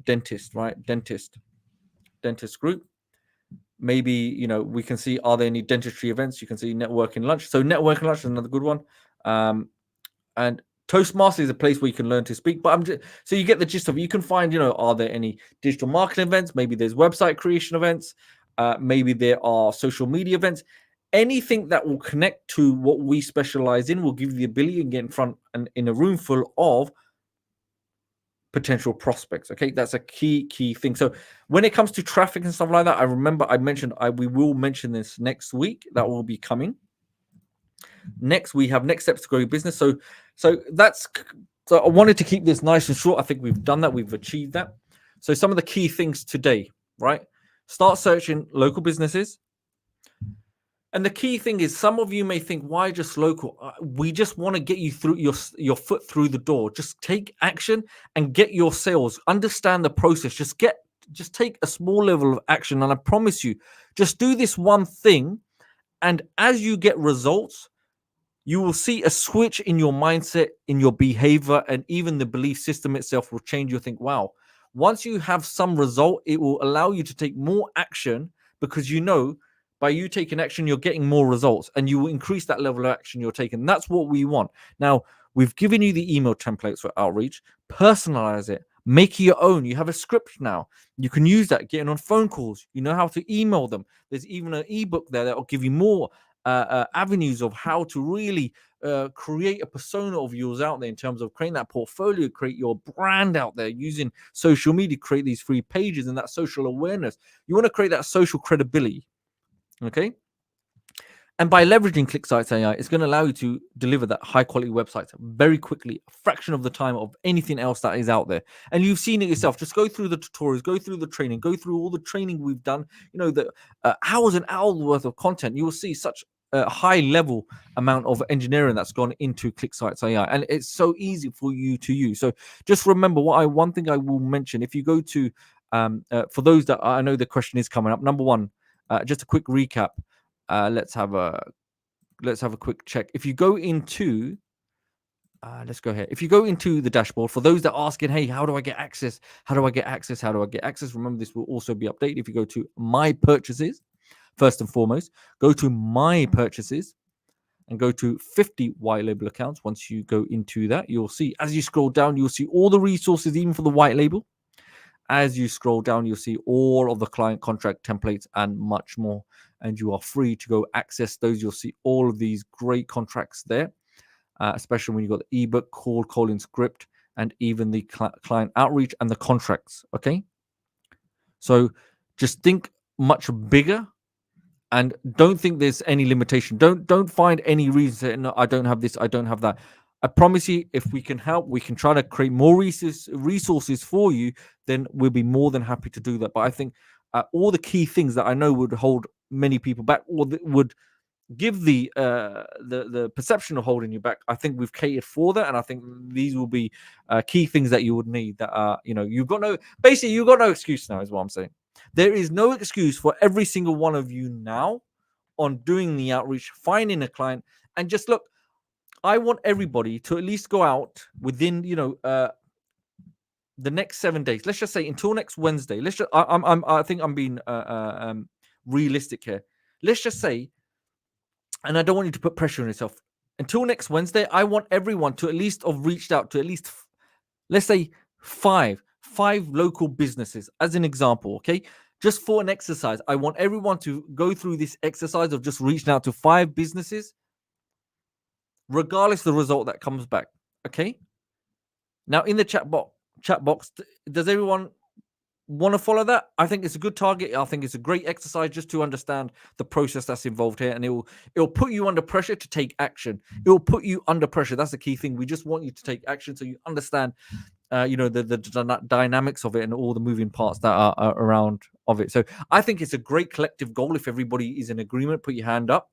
dentist, right? Dentist group, maybe, we can see, are there any dentistry events? You can see networking lunch. So networking lunch is another good one. And Toastmasters is a place where you can learn to speak, but so you get the gist of it. You can find, are there any digital marketing events? Maybe there's website creation events. Maybe there are social media events. Anything that will connect to what we specialize in will give you the ability to get in front and in a room full of potential prospects. Okay, that's a key thing. So when it comes to traffic and stuff like that, I remember I mentioned we will mention this next week. That will be coming. Next, we have next steps to grow your business. So I wanted to keep this nice and short. I think we've done that. We've achieved that. So some of the key things today, right? Start searching local businesses. And the key thing is, some of you may think, why just local? We just want to get you through your foot through the door. Just take action and get your sales. Understand the process. Just take a small level of action. And I promise you, just do this one thing. And as you get results, you will see a switch in your mindset, in your behavior, and even the belief system itself will change. You'll think, wow, once you have some result, it will allow you to take more action, because by you taking action, you're getting more results, and you will increase that level of action you're taking. That's what we want. Now, we've given you the email templates for outreach. Personalize it. Make it your own. You have a script now. You can use that getting on phone calls. You know how to email them. There's even an ebook there that will give you more avenues of how to really create a persona of yours out there in terms of creating that portfolio, create your brand out there using social media, create these free pages and that social awareness. You want to create that social credibility. Okay. And by leveraging ClickSitesAI, it's going to allow you to deliver that high quality websites very quickly, a fraction of the time of anything else that is out there. And you've seen it yourself. Just go through the tutorials, go through the training, go through all the training we've done, the hours and hours worth of content. You will see such a high level amount of engineering that's gone into ClickSitesAI. And it's so easy for you to use. So just remember one thing I will mention, if you go to, for those that I know the question is coming up, number one, just a quick recap. Let's have a quick check. If you go into, let's go here. If you go into the dashboard, for those that are asking, hey, how do I get access? How do I get access? How do I get access? Remember, this will also be updated. If you go to my purchases, first and foremost, go to my purchases and go to 50 white label accounts. Once you go into that, you'll see, as you scroll down, you'll see all the resources, even for the white label. As you scroll down, you'll see all of the client contract templates and much more. And you are free to go access those. You'll see all of these great contracts there, especially when you've got the ebook, cold calling script, and even the client outreach and the contracts. Okay. So just think much bigger and don't think there's any limitation. Don't find any reason to say, no, I don't have this, I don't have that. I promise you, if we can help, we can try to create more resources for you, then we'll be more than happy to do that. But I think all the key things that I know would hold many people back, or would give the perception of holding you back, I think we've catered for that. And I think these will be key things that you would need, that are, you've got no excuse now, is what I'm saying. There is no excuse for every single one of you now on doing the outreach, finding a client, and just look, I want everybody to at least go out within, the next 7 days. Let's just say until next Wednesday. I think I'm being realistic here. Let's just say, and I don't want you to put pressure on yourself. Until next Wednesday, I want everyone to at least have reached out to at least, let's say, five local businesses, as an example. Okay. Just for an exercise, I want everyone to go through this exercise of just reaching out to 5 businesses, regardless of the result that comes back. Okay. Now, in the chat box, does everyone want to follow that? I think it's a good target. I think it's a great exercise just to understand the process that's involved here, and it'll put you under pressure to take action. It will put you under pressure. That's the key thing. We just want you to take action so you understand the dynamics of it and all the moving parts that are around of it. So I think it's a great collective goal. If everybody is in agreement, put your hand up.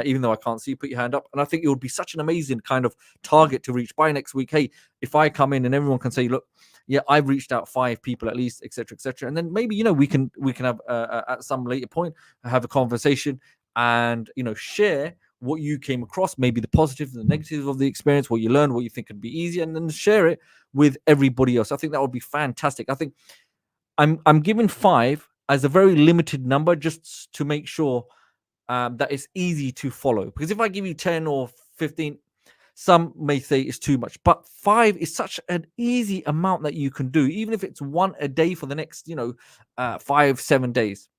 Even though I can't see, put your hand up. And I think it would be such an amazing kind of target to reach by next week. Hey, if I come in and everyone can say, look, yeah, I've reached out 5 people at least, etc., etc. And then maybe, we can have at some later point have a conversation and, share what you came across, maybe the positives and the negatives of the experience, what you learned, what you think could be easier, and then share it with everybody else. I think that would be fantastic. I think I'm giving 5 as a very limited number, just to make sure that it's easy to follow. Because if I give you 10 or 15, some may say it's too much, but 5 is such an easy amount that you can do, even if it's 1 a day for the next, 5-7 days.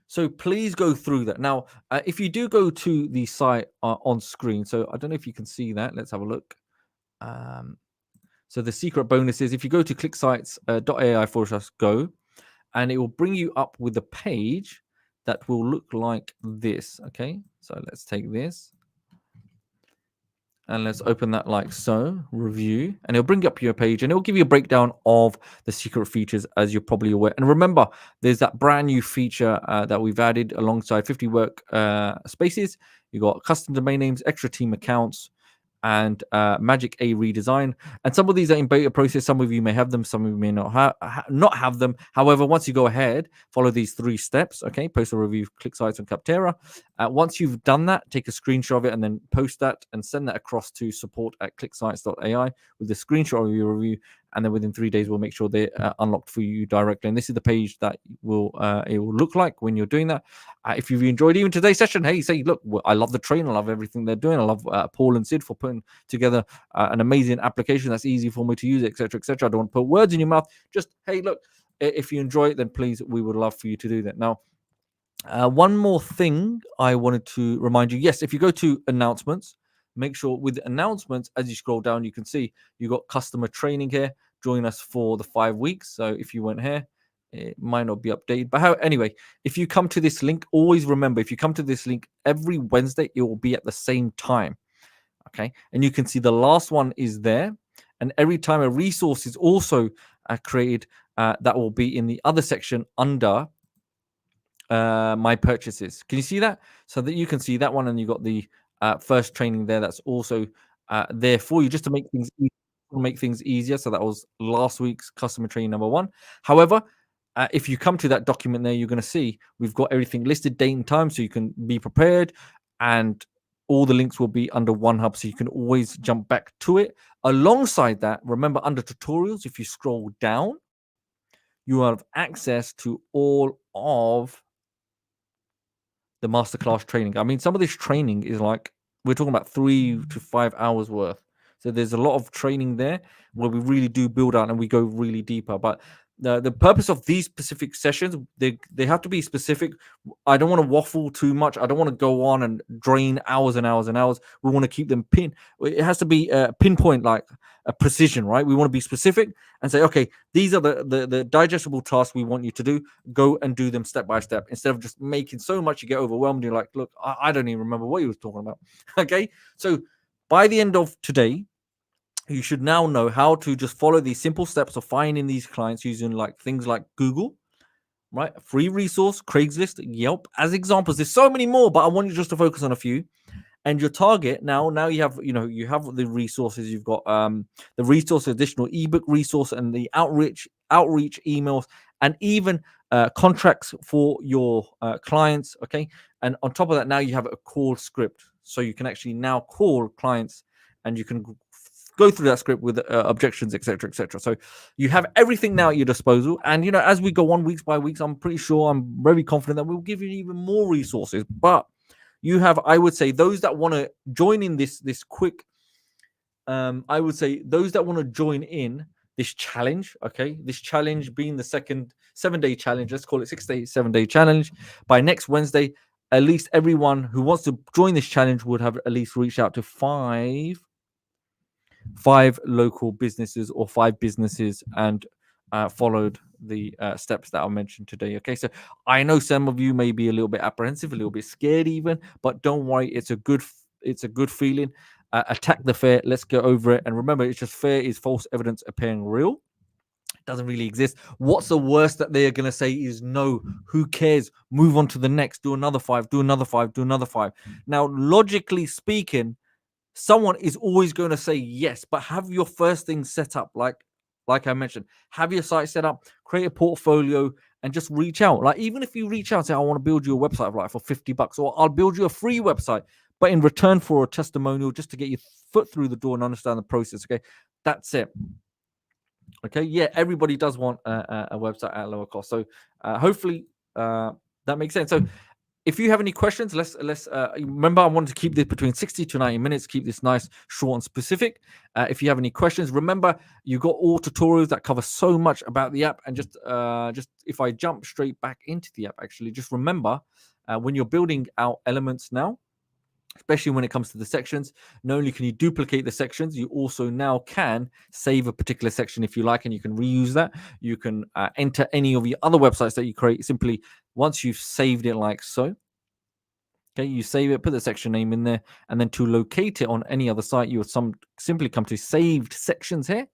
So please go through that. Now, if you do go to the site on screen, so I don't know if you can see that. Let's have a look. So the secret bonus is, if you go to clickSites.ai/go, and it will bring you up with a page that will look like this. Okay, so let's take this and let's open that like so, review, and it'll bring up your page and it'll give you a breakdown of the secret features, as you're probably aware. And remember, there's that brand new feature that we've added alongside 50 work spaces. You got custom domain names, extra team accounts, and Magic A redesign. And some of these are in beta process. Some of you may have them, some of you may not have them. However, once you go ahead, follow these 3 steps. Okay, post a review, ClickSites and Capterra. Once you've done that, take a screenshot of it and then post that and send that across to support@clicksitesai with the screenshot of your review. And then within 3 days, we'll make sure they're unlocked for you directly. And this is the page that it will look like when you're doing that. If you've enjoyed even today's session, hey, say, look, I love the train. I love everything they're doing. I love Paul and Sid for putting together an amazing application that's easy for me to use, etc., etc. I don't want to put words in your mouth. Just, hey, look, if you enjoy it, then please, we would love for you to do that. Now, One more thing I wanted to remind you. Yes, if you go to announcements, make sure with announcements, as you scroll down, you can see you got customer training here. Join us for the 5 weeks. So if you went here, it might not be updated. But anyway, if you come to this link, always remember if you come to this link every Wednesday, it will be at the same time. Okay. And you can see the last one is there. And every time a resource is also created, that will be in the other section under my purchases. Can you see that? So that you can see that one, and you got the first training there. That's also there for you, just to make things easier. So that was last week's customer training number one. However, if you come to that document there, you're going to see we've got everything listed, date and time, so you can be prepared, and all the links will be under one hub, so you can always jump back to it. Alongside that, remember under tutorials, if you scroll down, you have access to all of the masterclass training. I mean, some of this training is like we're talking about 3 to 5 hours worth. So there's a lot of training there where we really do build out and we go really deeper. But the purpose of these specific sessions, they have to be specific. I don't want to waffle too much. I don't want to go on and drain hours and hours and hours. We want to keep them It has to be pinpoint, like a precision, right? We want to be specific and say, okay, these are the digestible tasks we want you to do. Go and do them step by step instead of just making so much you get overwhelmed. You're like, look, I don't even remember what you was talking about. Okay, so by the end of today, you should now know how to just follow these simple steps of finding these clients using like things like Google, right? Free resource, Craigslist, Yelp as examples. There's so many more, but I want you just to focus on a few. And your target now you have the resources. You've got the resource, additional ebook resource, and the outreach emails, and even contracts for your clients. Okay, and on top of that, now you have a call script, so you can actually now call clients, and you can go through that script with objections, etc., etc. So you have everything now at your disposal, and as we go on weeks by weeks, I'm very confident that we'll give you even more resources. But you have, I would say, those that want to join in this quick, I would say those that want to join in this challenge, okay, this challenge being the second 7-day challenge, let's call it 6-day 7-day challenge. By next Wednesday, at least everyone who wants to join this challenge would have at least reached out to five local businesses or 5 businesses and followed the steps that I mentioned today. Okay, so I know some of you may be a little bit apprehensive, a little bit scared even, but don't worry, it's a good feeling. Attack the fear. Let's go over it. And remember, it's just fear is false evidence appearing real. It doesn't really exist. What's the worst that they are going to say is no? Who cares? Move on to the next. Do another 5. Do another 5. Do another 5. Now, logically speaking, someone is always going to say yes, but have your first thing set up, like I mentioned. Have your site set up, create a portfolio, and just reach out. Like, even if you reach out and say, I want to build you a website for $50, or I'll build you a free website, but in return for a testimonial, just to get your foot through the door and understand the process. Okay, that's it. Okay, yeah, everybody does want a website at lower cost. So hopefully that makes sense. So if you have any questions, let's remember, I wanted to keep this between 60 to 90 minutes, keep this nice, short, and specific. If you have any questions, remember, you got all tutorials that cover so much about the app. And just if I jump straight back into the app, actually, just remember, when you're building out elements now, especially when it comes to the sections, not only can you duplicate the sections, you also now can save a particular section if you like, and you can reuse that. You can enter any of your other websites that you create simply once you've saved it, like so. Okay, you save it, put the section name in there, and then to locate it on any other site, you would simply come to saved sections here,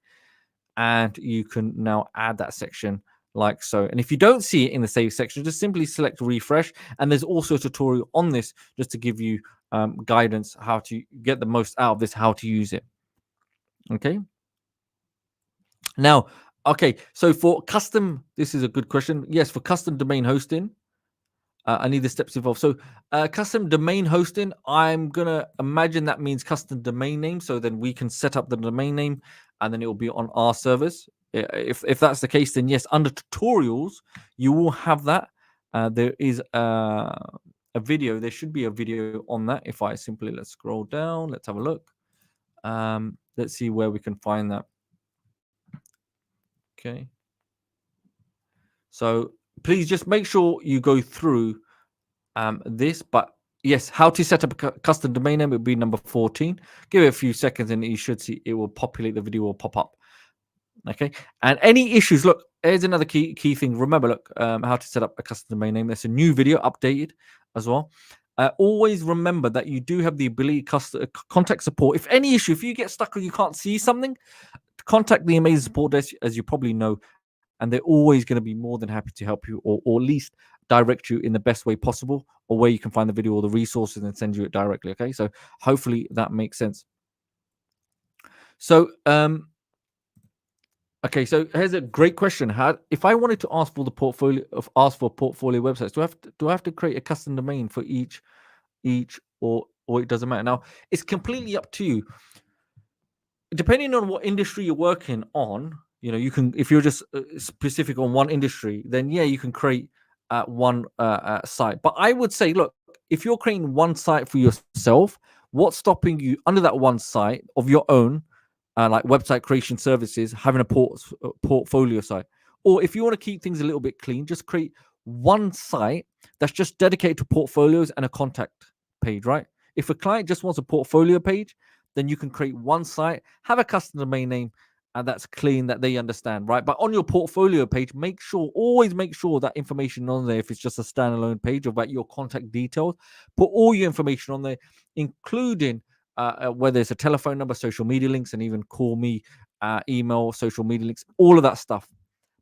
and you can now add that section like so. And if you don't see it in the save section, just simply select refresh. And there's also a tutorial on this just to give you guidance how to get the most out of this, how to use it. Okay. Now, okay, so for custom, this is a good question. Yes, for custom domain hosting, I need the steps involved. So custom domain hosting, I'm going to imagine that means custom domain name. So then we can set up the domain name and then it will be on our servers. If that's the case, then yes, under tutorials, you will have that. There is a video. There should be a video on that. If I simply, let's scroll down, let's have a look. Let's see where we can find that. Okay. So please just make sure you go through this, but yes, how to set up a custom domain name would be number 14. Give it a few seconds and you should see it will populate, the video will pop up. Okay, and any issues, look, here's another key thing. Remember, look, how to set up a custom domain name. That's a new video, updated as well. Always remember that you do have the ability contact support. If any issue, if you get stuck or you can't see something, contact the amazing support desk, as you probably know, and they're always going to be more than happy to help you, or at least direct you in the best way possible, or where you can find the video or the resources and send you it directly. Okay, so hopefully that makes sense. So okay, so here's a great question. How, if I wanted to ask for the portfolio websites, do I have to create a custom domain for each, or it doesn't matter? Now it's completely up to you. Depending on what industry you're working on, you know, you can, if you're just specific on one industry, then yeah, you can create one site. But I would say, look, if you're creating one site for yourself, what's stopping you under that one site of your own, like website creation services, having a portfolio site? Or if you want to keep things a little bit clean, just create one site that's just dedicated to portfolios and a contact page, right? If a client just wants a portfolio page, then you can create one site, have a custom domain name, and that's clean, that they understand, right? But on your portfolio page, always make sure that information on there, if it's just a standalone page about your contact details, put all your information on there, including whether it's a telephone number, social media links, and even call me, email, social media links, all of that stuff.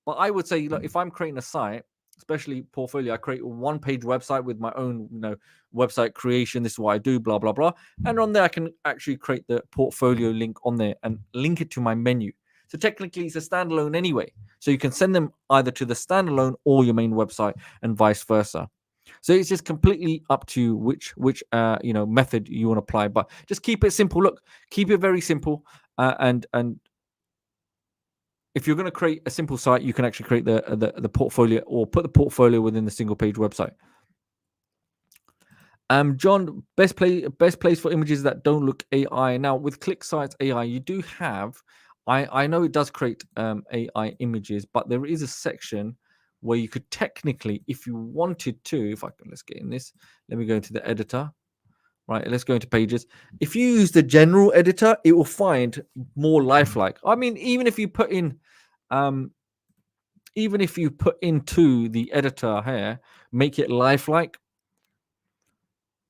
But I would say, look, if I'm creating a site, especially portfolio, I create a one-page website with my own, website creation. This is what I do, blah, blah, blah. And on there, I can actually create the portfolio link on there and link it to my menu. So technically, it's a standalone anyway. So you can send them either to the standalone or your main website and vice versa. So it's just completely up to you which method you want to apply. But just keep it simple. Look, keep it very simple. And if you're going to create a simple site, you can actually create the portfolio, or put the portfolio within the single page website. John, best place for images that don't look AI. Now with ClickSitesAI, you do have, I know it does create AI images, but there is a section where you could technically, if you wanted to, let's get in this. Let me go into the editor. Right, let's go into pages. If you use the general editor, it will find more lifelike. I mean, even if you put into the editor here, make it lifelike,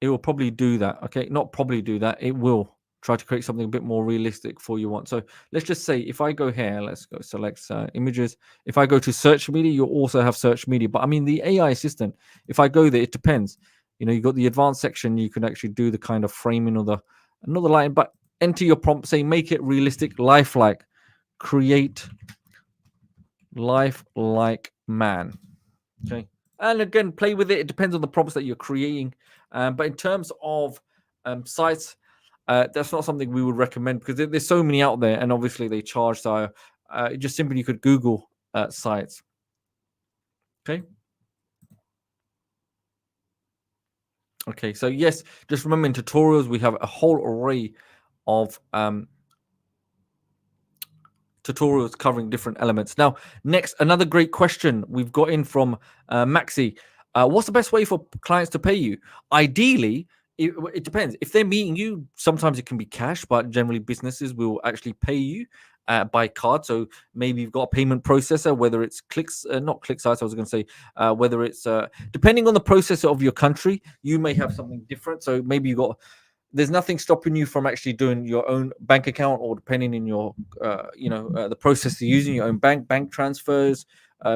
it will probably do that. Okay, not probably do that. It will try to create something a bit more realistic for you want. So let's just say if I go here, let's go select images. If I go to search media, you'll also have search media. But I mean, the AI assistant, if I go there, it depends. You got the advanced section. You can actually do the kind of framing or another line, but enter your prompt, say make it realistic, lifelike, create lifelike man. Okay. And again, play with it. It depends on the prompts that you're creating. But in terms of sites, that's not something we would recommend, because there's so many out there, and obviously they charge. So just simply you could Google sites. Okay. Okay. So yes, just remember in tutorials we have a whole array of tutorials covering different elements. Now, next, another great question we've got in from Maxi. What's the best way for clients to pay you? Ideally, it depends. If they're meeting you, sometimes it can be cash, but generally businesses will actually pay you by card. So maybe you've got a payment processor, whether it's not ClickSites, I was going to say, whether it's depending on the processor of your country, you may have something different. So maybe there's nothing stopping you from actually doing your own bank account, or depending on your, the process you're using, your own bank transfers.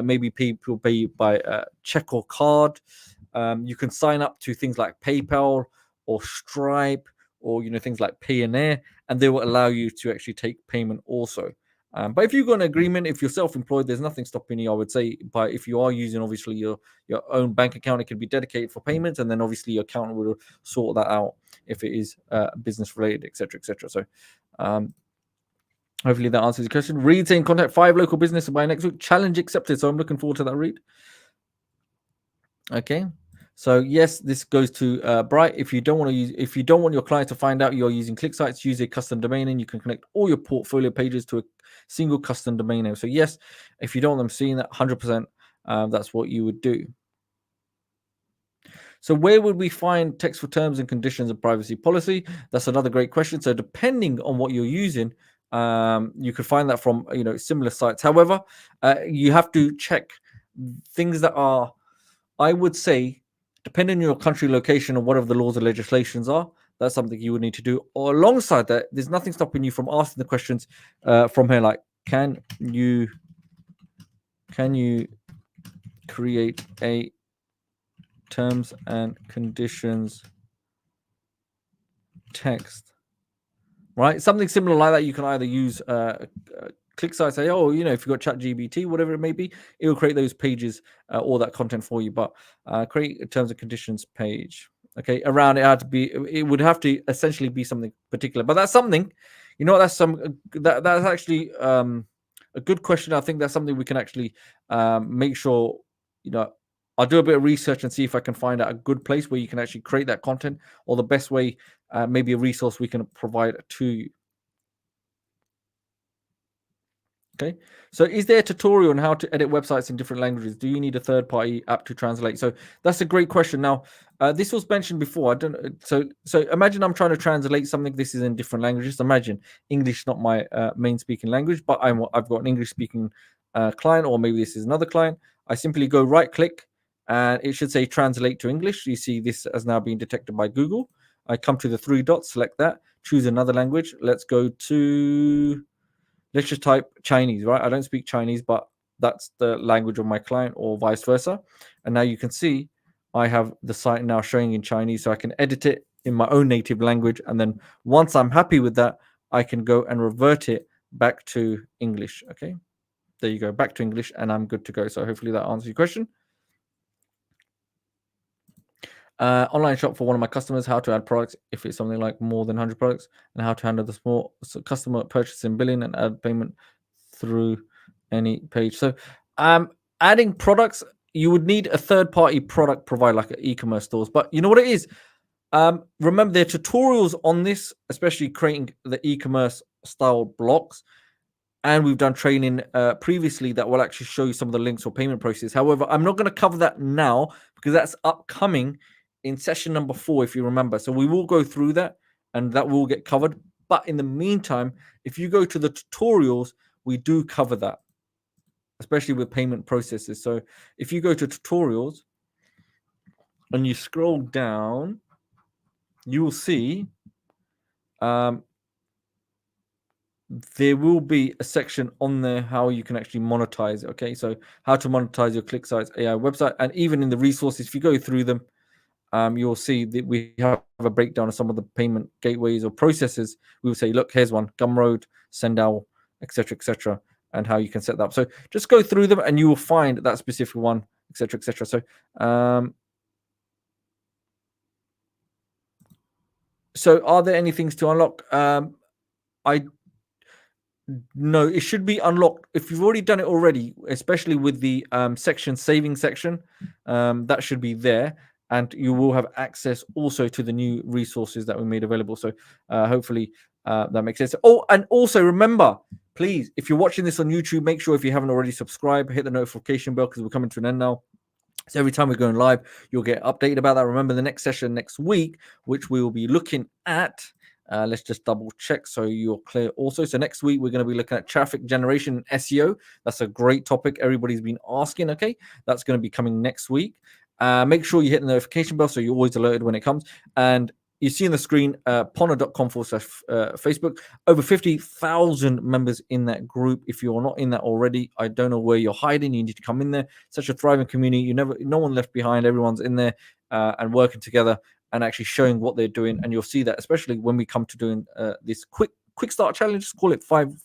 Maybe people pay you by check or card. You can sign up to things like PayPal or Stripe, or things like Payoneer, and they will allow you to actually take payment also. But if you've got an agreement, if you're self-employed, there's nothing stopping you, I would say. But if you are using obviously your own bank account, it can be dedicated for payments, and then obviously your accountant will sort that out if it is business related, etc., etc. So hopefully that answers your question. Reed saying contact 5 local businesses by next week. Challenge accepted. So I'm looking forward to that, Reed. Okay. So yes, this goes to Bright. If you don't want your client to find out you're using ClickSites, use a custom domain name. You can connect all your portfolio pages to a single custom domain name. So yes, if you don't want them seeing that, 100%, that's what you would do. So where would we find text for terms and conditions and privacy policy? That's another great question. So depending on what you're using, you could find that from similar sites. However, you have to check things that are, I would say, depending on your country location or whatever the laws or legislations are. That's something you would need to do. Or alongside that, there's nothing stopping you from asking the questions from here, like can you create a terms and conditions text, right? Something similar like that. You can either use ClickSitesAI, or if you've got ChatGPT, whatever it may be, it will create those pages, all that content for you. But create a terms and conditions page. Okay, around it would have to essentially be something particular. But that's something, that's that's actually a good question. I think that's something we can actually make sure. I'll do a bit of research and see if I can find out a good place where you can actually create that content, or the best way, maybe a resource we can provide to you. Okay, so is there a tutorial on how to edit websites in different languages? Do you need a third-party app to translate? So that's a great question. Now, this was mentioned before. I don't. So imagine I'm trying to translate something. This is in different languages. Imagine English, not my main speaking language, but I've got an English speaking client, or maybe this is another client. I simply go right click, and it should say translate to English. You see this has now been detected by Google. I come to the three dots, select that, choose another language. Let's go to. Let's just type Chinese, right? I don't speak Chinese, but that's the language of my client, or vice versa. And now you can see I have the site now showing in Chinese, so I can edit it in my own native language. And then once I'm happy with that, I can go and revert it back to English. Okay, there you go, back to English, and I'm good to go. So hopefully that answers your question. Online shop for one of my customers, how to add products if it's something like more than 100 products, and how to handle the small customer purchase and billing and add payment through any page. So adding products, you would need a third-party product provider like e-commerce stores. But you know what it is? Remember, there are tutorials on this, especially creating the e-commerce style blocks. And we've done training previously that will actually show you some of the links or payment processes. However, I'm not going to cover that now because that's upcoming in session number 4, if you remember. So we will go through that, and that will get covered. But in the meantime, if you go to the tutorials, we do cover that, especially with payment processes. So if you go to tutorials and you scroll down, you will see there will be a section on there how you can actually monetize it. Okay, so how to monetize your ClickSitesAI website, and even in the resources, if you go through them, you'll see that we have a breakdown of some of the payment gateways or processes. We will say, look, here's one: Gumroad, Sendal, etc., and how you can set that up. So just go through them, and you will find that specific one, etc. So are there any things to unlock? No, it should be unlocked if you've already done it already, especially with the section saving section. That should be there, and you will have access also to the new resources that we made available. So hopefully that makes sense. Oh, and also remember, please, if you're watching this on YouTube, make sure if you haven't already subscribed, hit the notification bell, because we're coming to an end now. So every time we're going live, you'll get updated about that. Remember, the next session next week, which we will be looking at, let's just double check so you're clear also. So next week, we're going to be looking at traffic generation and SEO. That's a great topic everybody's been asking. Okay, that's going to be coming next week. Make sure you hit the notification bell so you're always alerted when it comes. And you see on the screen, ponna.com/Facebook, over 50,000 members in that group. If you're not in that already, I don't know where you're hiding. You need to come in there. Such a thriving community. No one left behind. Everyone's in there and working together and actually showing what they're doing. And you'll see that, especially when we come to doing this quick start challenge. Just call it five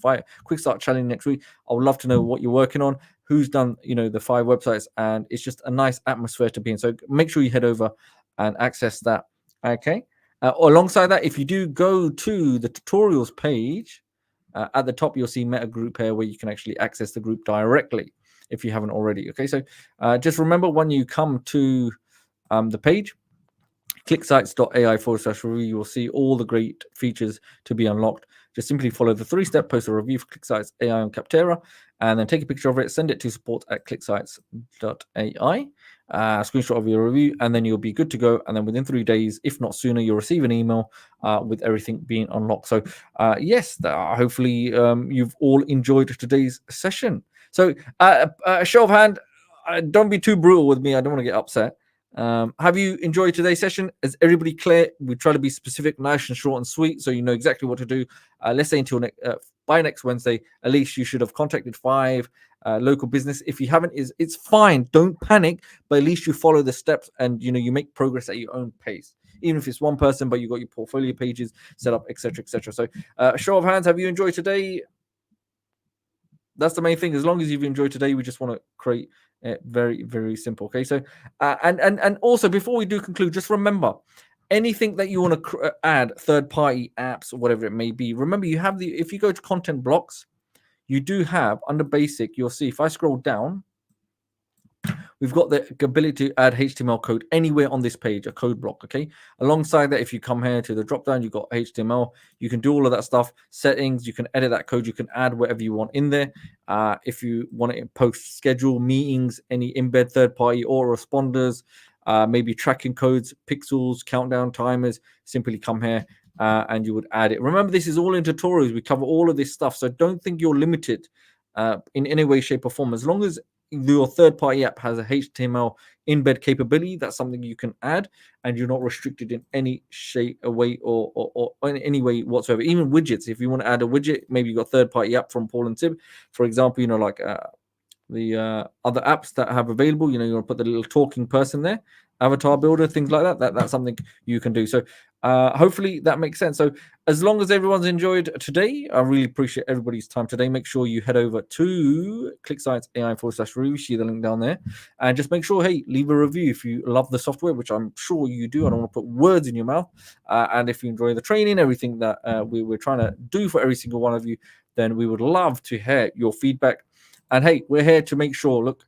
quick start challenge next week. I would love to know what you're working on, who's done the 5 websites, and it's just a nice atmosphere to be in. So make sure you head over and access that. Okay. Alongside that, if you do go to the tutorials page, at the top, you'll see Meta Group here, where you can actually access the group directly if you haven't already. Okay, so just remember, when you come to the page, ClickSitesAI/review. You will see all the great features to be unlocked. Just simply follow the 3-step, post a review for ClickSites AI on Capterra, and then take a picture of it, send it to support@clicksites.ai, screenshot of your review, and then you'll be good to go. And then within 3 days, if not sooner, you'll receive an email with everything being unlocked. So yes, hopefully you've all enjoyed today's session. So show of hand, don't be too brutal with me. I don't want to get upset. Have you enjoyed today's session? Is everybody clear? We try to be specific, nice and short and sweet, so you know exactly what to do. Let's say until by next Wednesday, at least you should have contacted 5 local business. If you haven't, it's fine. Don't panic, but at least you follow the steps and you make progress at your own pace. Even if it's one person, but you got your portfolio pages set up, etc., etc. So, show of hands, have you enjoyed today? That's the main thing. As long as you've enjoyed today, we just want to create very, very simple. Okay, so and also before we do conclude, just remember anything that you want to add, third-party apps or whatever it may be. Remember, you have if you go to content blocks, you do have under basic. You'll see if I scroll down, we've got the ability to add HTML code anywhere on this page, a code block, okay? Alongside that, if you come here to the drop-down, you've got HTML. You can do all of that stuff, settings. You can edit that code. You can add whatever you want in there. If you want to post schedule meetings, any embed third-party or responders, maybe tracking codes, pixels, countdown timers, simply come here and you would add it. Remember, this is all in tutorials. We cover all of this stuff, so don't think you're limited in any way, shape, or form. As long as your third-party app has a HTML embed capability, that's something you can add, and you're not restricted in any shape, way, or in any way whatsoever. Even widgets, if you want to add a widget, maybe you got third-party app from Paul and Tib, for example, like the other apps that have available, you want to put the little talking person there, avatar builder, things like that. That's something you can do. So hopefully that makes sense. So as long as everyone's enjoyed today, I really appreciate everybody's time today. Make sure you head over to ClickSitesAI/review, see the link down there, and just make sure, hey, leave a review if you love the software, which I'm sure you do. I don't want to put words in your mouth. And if you enjoy the training, everything that we're trying to do for every single one of you, then we would love to hear your feedback. And hey, we're here to make sure, look,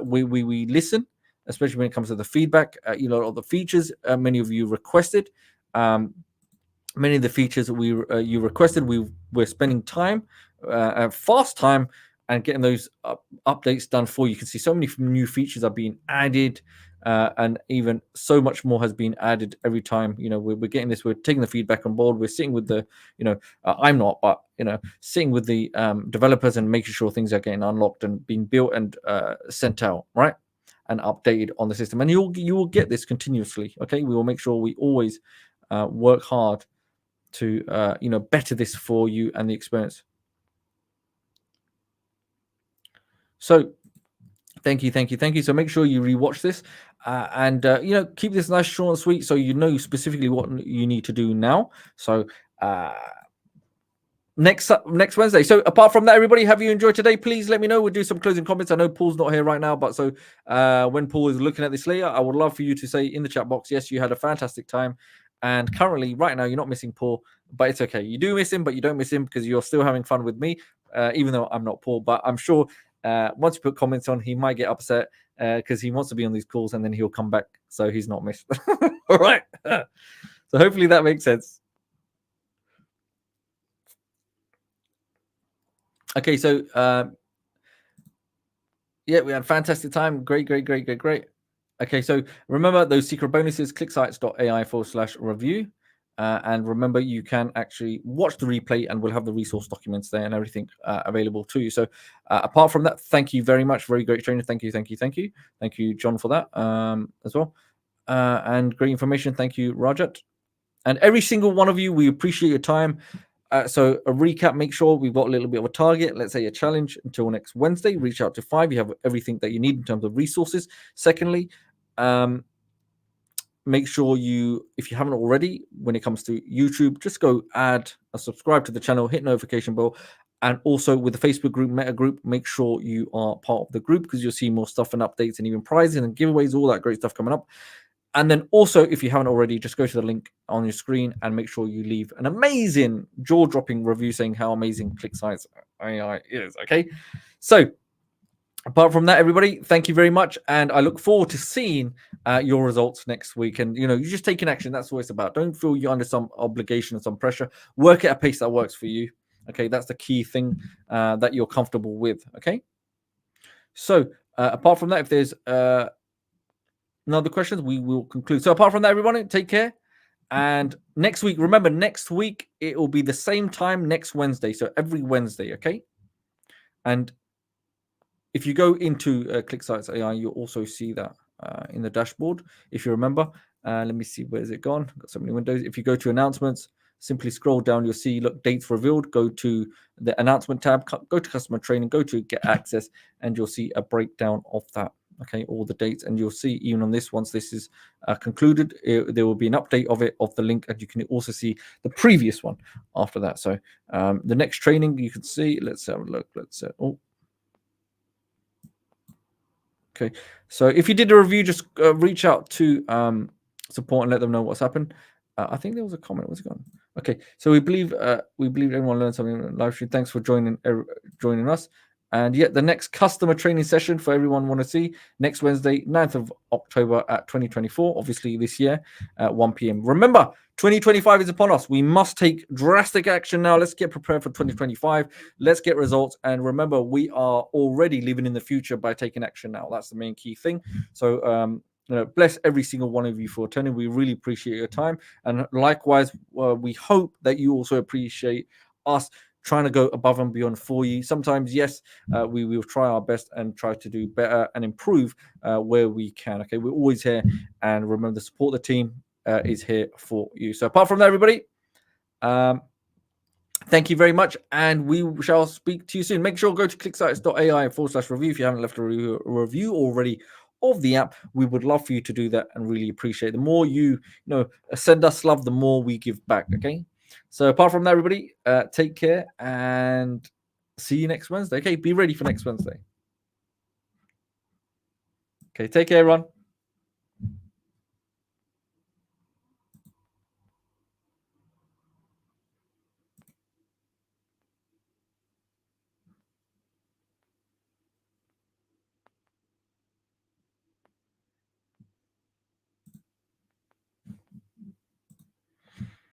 we listen, especially when it comes to the feedback. All the features many of you requested. Many of the features you requested, we're spending time, fast time, and getting those updates done for you. You can see so many new features are being added, and even so much more has been added every time. We're getting this. We're taking the feedback on board. We're sitting with the, I'm not, but sitting with the developers and making sure things are getting unlocked and being built and sent out, right, and updated on the system. And you will get this continuously. Okay, we will make sure we always work hard to better this for you and the experience. So thank you. So make sure you rewatch this and keep this nice, short and sweet, so you know specifically what you need to do now. So next Wednesday. So apart from that, everybody, have you enjoyed today? Please let me know. We'll do some closing comments. I know Paul's not here right now, but so when Paul is looking at this later, I would love for you to say in the chat box, yes, you had a fantastic time. And currently, right now, you're not missing Paul, but it's okay. You do miss him, but you don't miss him because you're still having fun with me, even though I'm not Paul. But I'm sure once you put comments on, he might get upset because he wants to be on these calls and then he'll come back. So he's not missed. All right. So hopefully that makes sense. Okay. So, yeah, we had a fantastic time. Great. Okay, so remember those secret bonuses, clicksites.ai/review. And remember, you can actually watch the replay and we'll have the resource documents there and everything available to you. So apart from that, thank you very much. Very great training. Thank you. Thank you, John, for that as well. And great information. Thank you, Rajat. And every single one of you, we appreciate your time. So a recap, make sure we've got a little bit of a target, let's say a challenge until next Wednesday. Reach out to 5. You have everything that you need in terms of resources. Secondly, make sure if you haven't already, when it comes to YouTube, just go add a subscribe to the channel, hit notification bell. And also with the Facebook group, Meta group, make sure you are part of the group because you'll see more stuff and updates and even prizes and giveaways, all that great stuff coming up. And then also, if you haven't already, just go to the link on your screen and make sure you leave an amazing, jaw-dropping review saying how amazing ClickSitesAI is, okay? So, apart from that, everybody, thank you very much. And I look forward to seeing your results next week. And you just taking action. That's what it's about. Don't feel you're under some obligation or some pressure. Work at a pace that works for you. Okay, that's the key thing that you're comfortable with. Okay, so apart from that, if there's no other questions, we will conclude. So apart from that, everybody, take care. And next week, remember, next week it will be the same time next Wednesday. So every Wednesday, okay? And if you go into ClickSitesAI, you'll also see that in the dashboard. If you remember, let me see, where's it gone? Got so many windows. If you go to announcements, simply scroll down, you'll see, look, dates revealed. Go to the announcement tab, go to customer training, go to get access, and you'll see a breakdown of that. Okay, all the dates, and you'll see even on this, once this is concluded, there will be an update of the link, and you can also see the previous one after that. So the next training you can see, let's have a look. Okay, so if you did a review, just reach out to support and let them know what's happened. I think there was a comment. What's it gone? Okay, so we believe everyone learned something in the live stream. Thanks for joining us. And yet the next customer training session for everyone want to see next Wednesday, 9th of October at 2024, obviously this year at 1 p.m. Remember, 2025 is upon us. We must take drastic action now. Let's get prepared for 2025. Let's get results. And remember, we are already living in the future by taking action now. That's the main key thing. So, bless every single one of you for attending. We really appreciate your time. And likewise, we hope that you also appreciate us trying to go above and beyond for you. Sometimes, yes, we will try our best and try to do better and improve where we can. Okay, we're always here. And remember, support the team is here for you. So apart from that, everybody, thank you very much. And we shall speak to you soon. Make sure to go to ClickSitesAI/review if you haven't left a review already of the app. We would love for you to do that and really appreciate it. The more you send us love, the more we give back. Okay, so apart from that, everybody, take care and see you next Wednesday. Okay, be ready for next Wednesday. Okay, take care, everyone.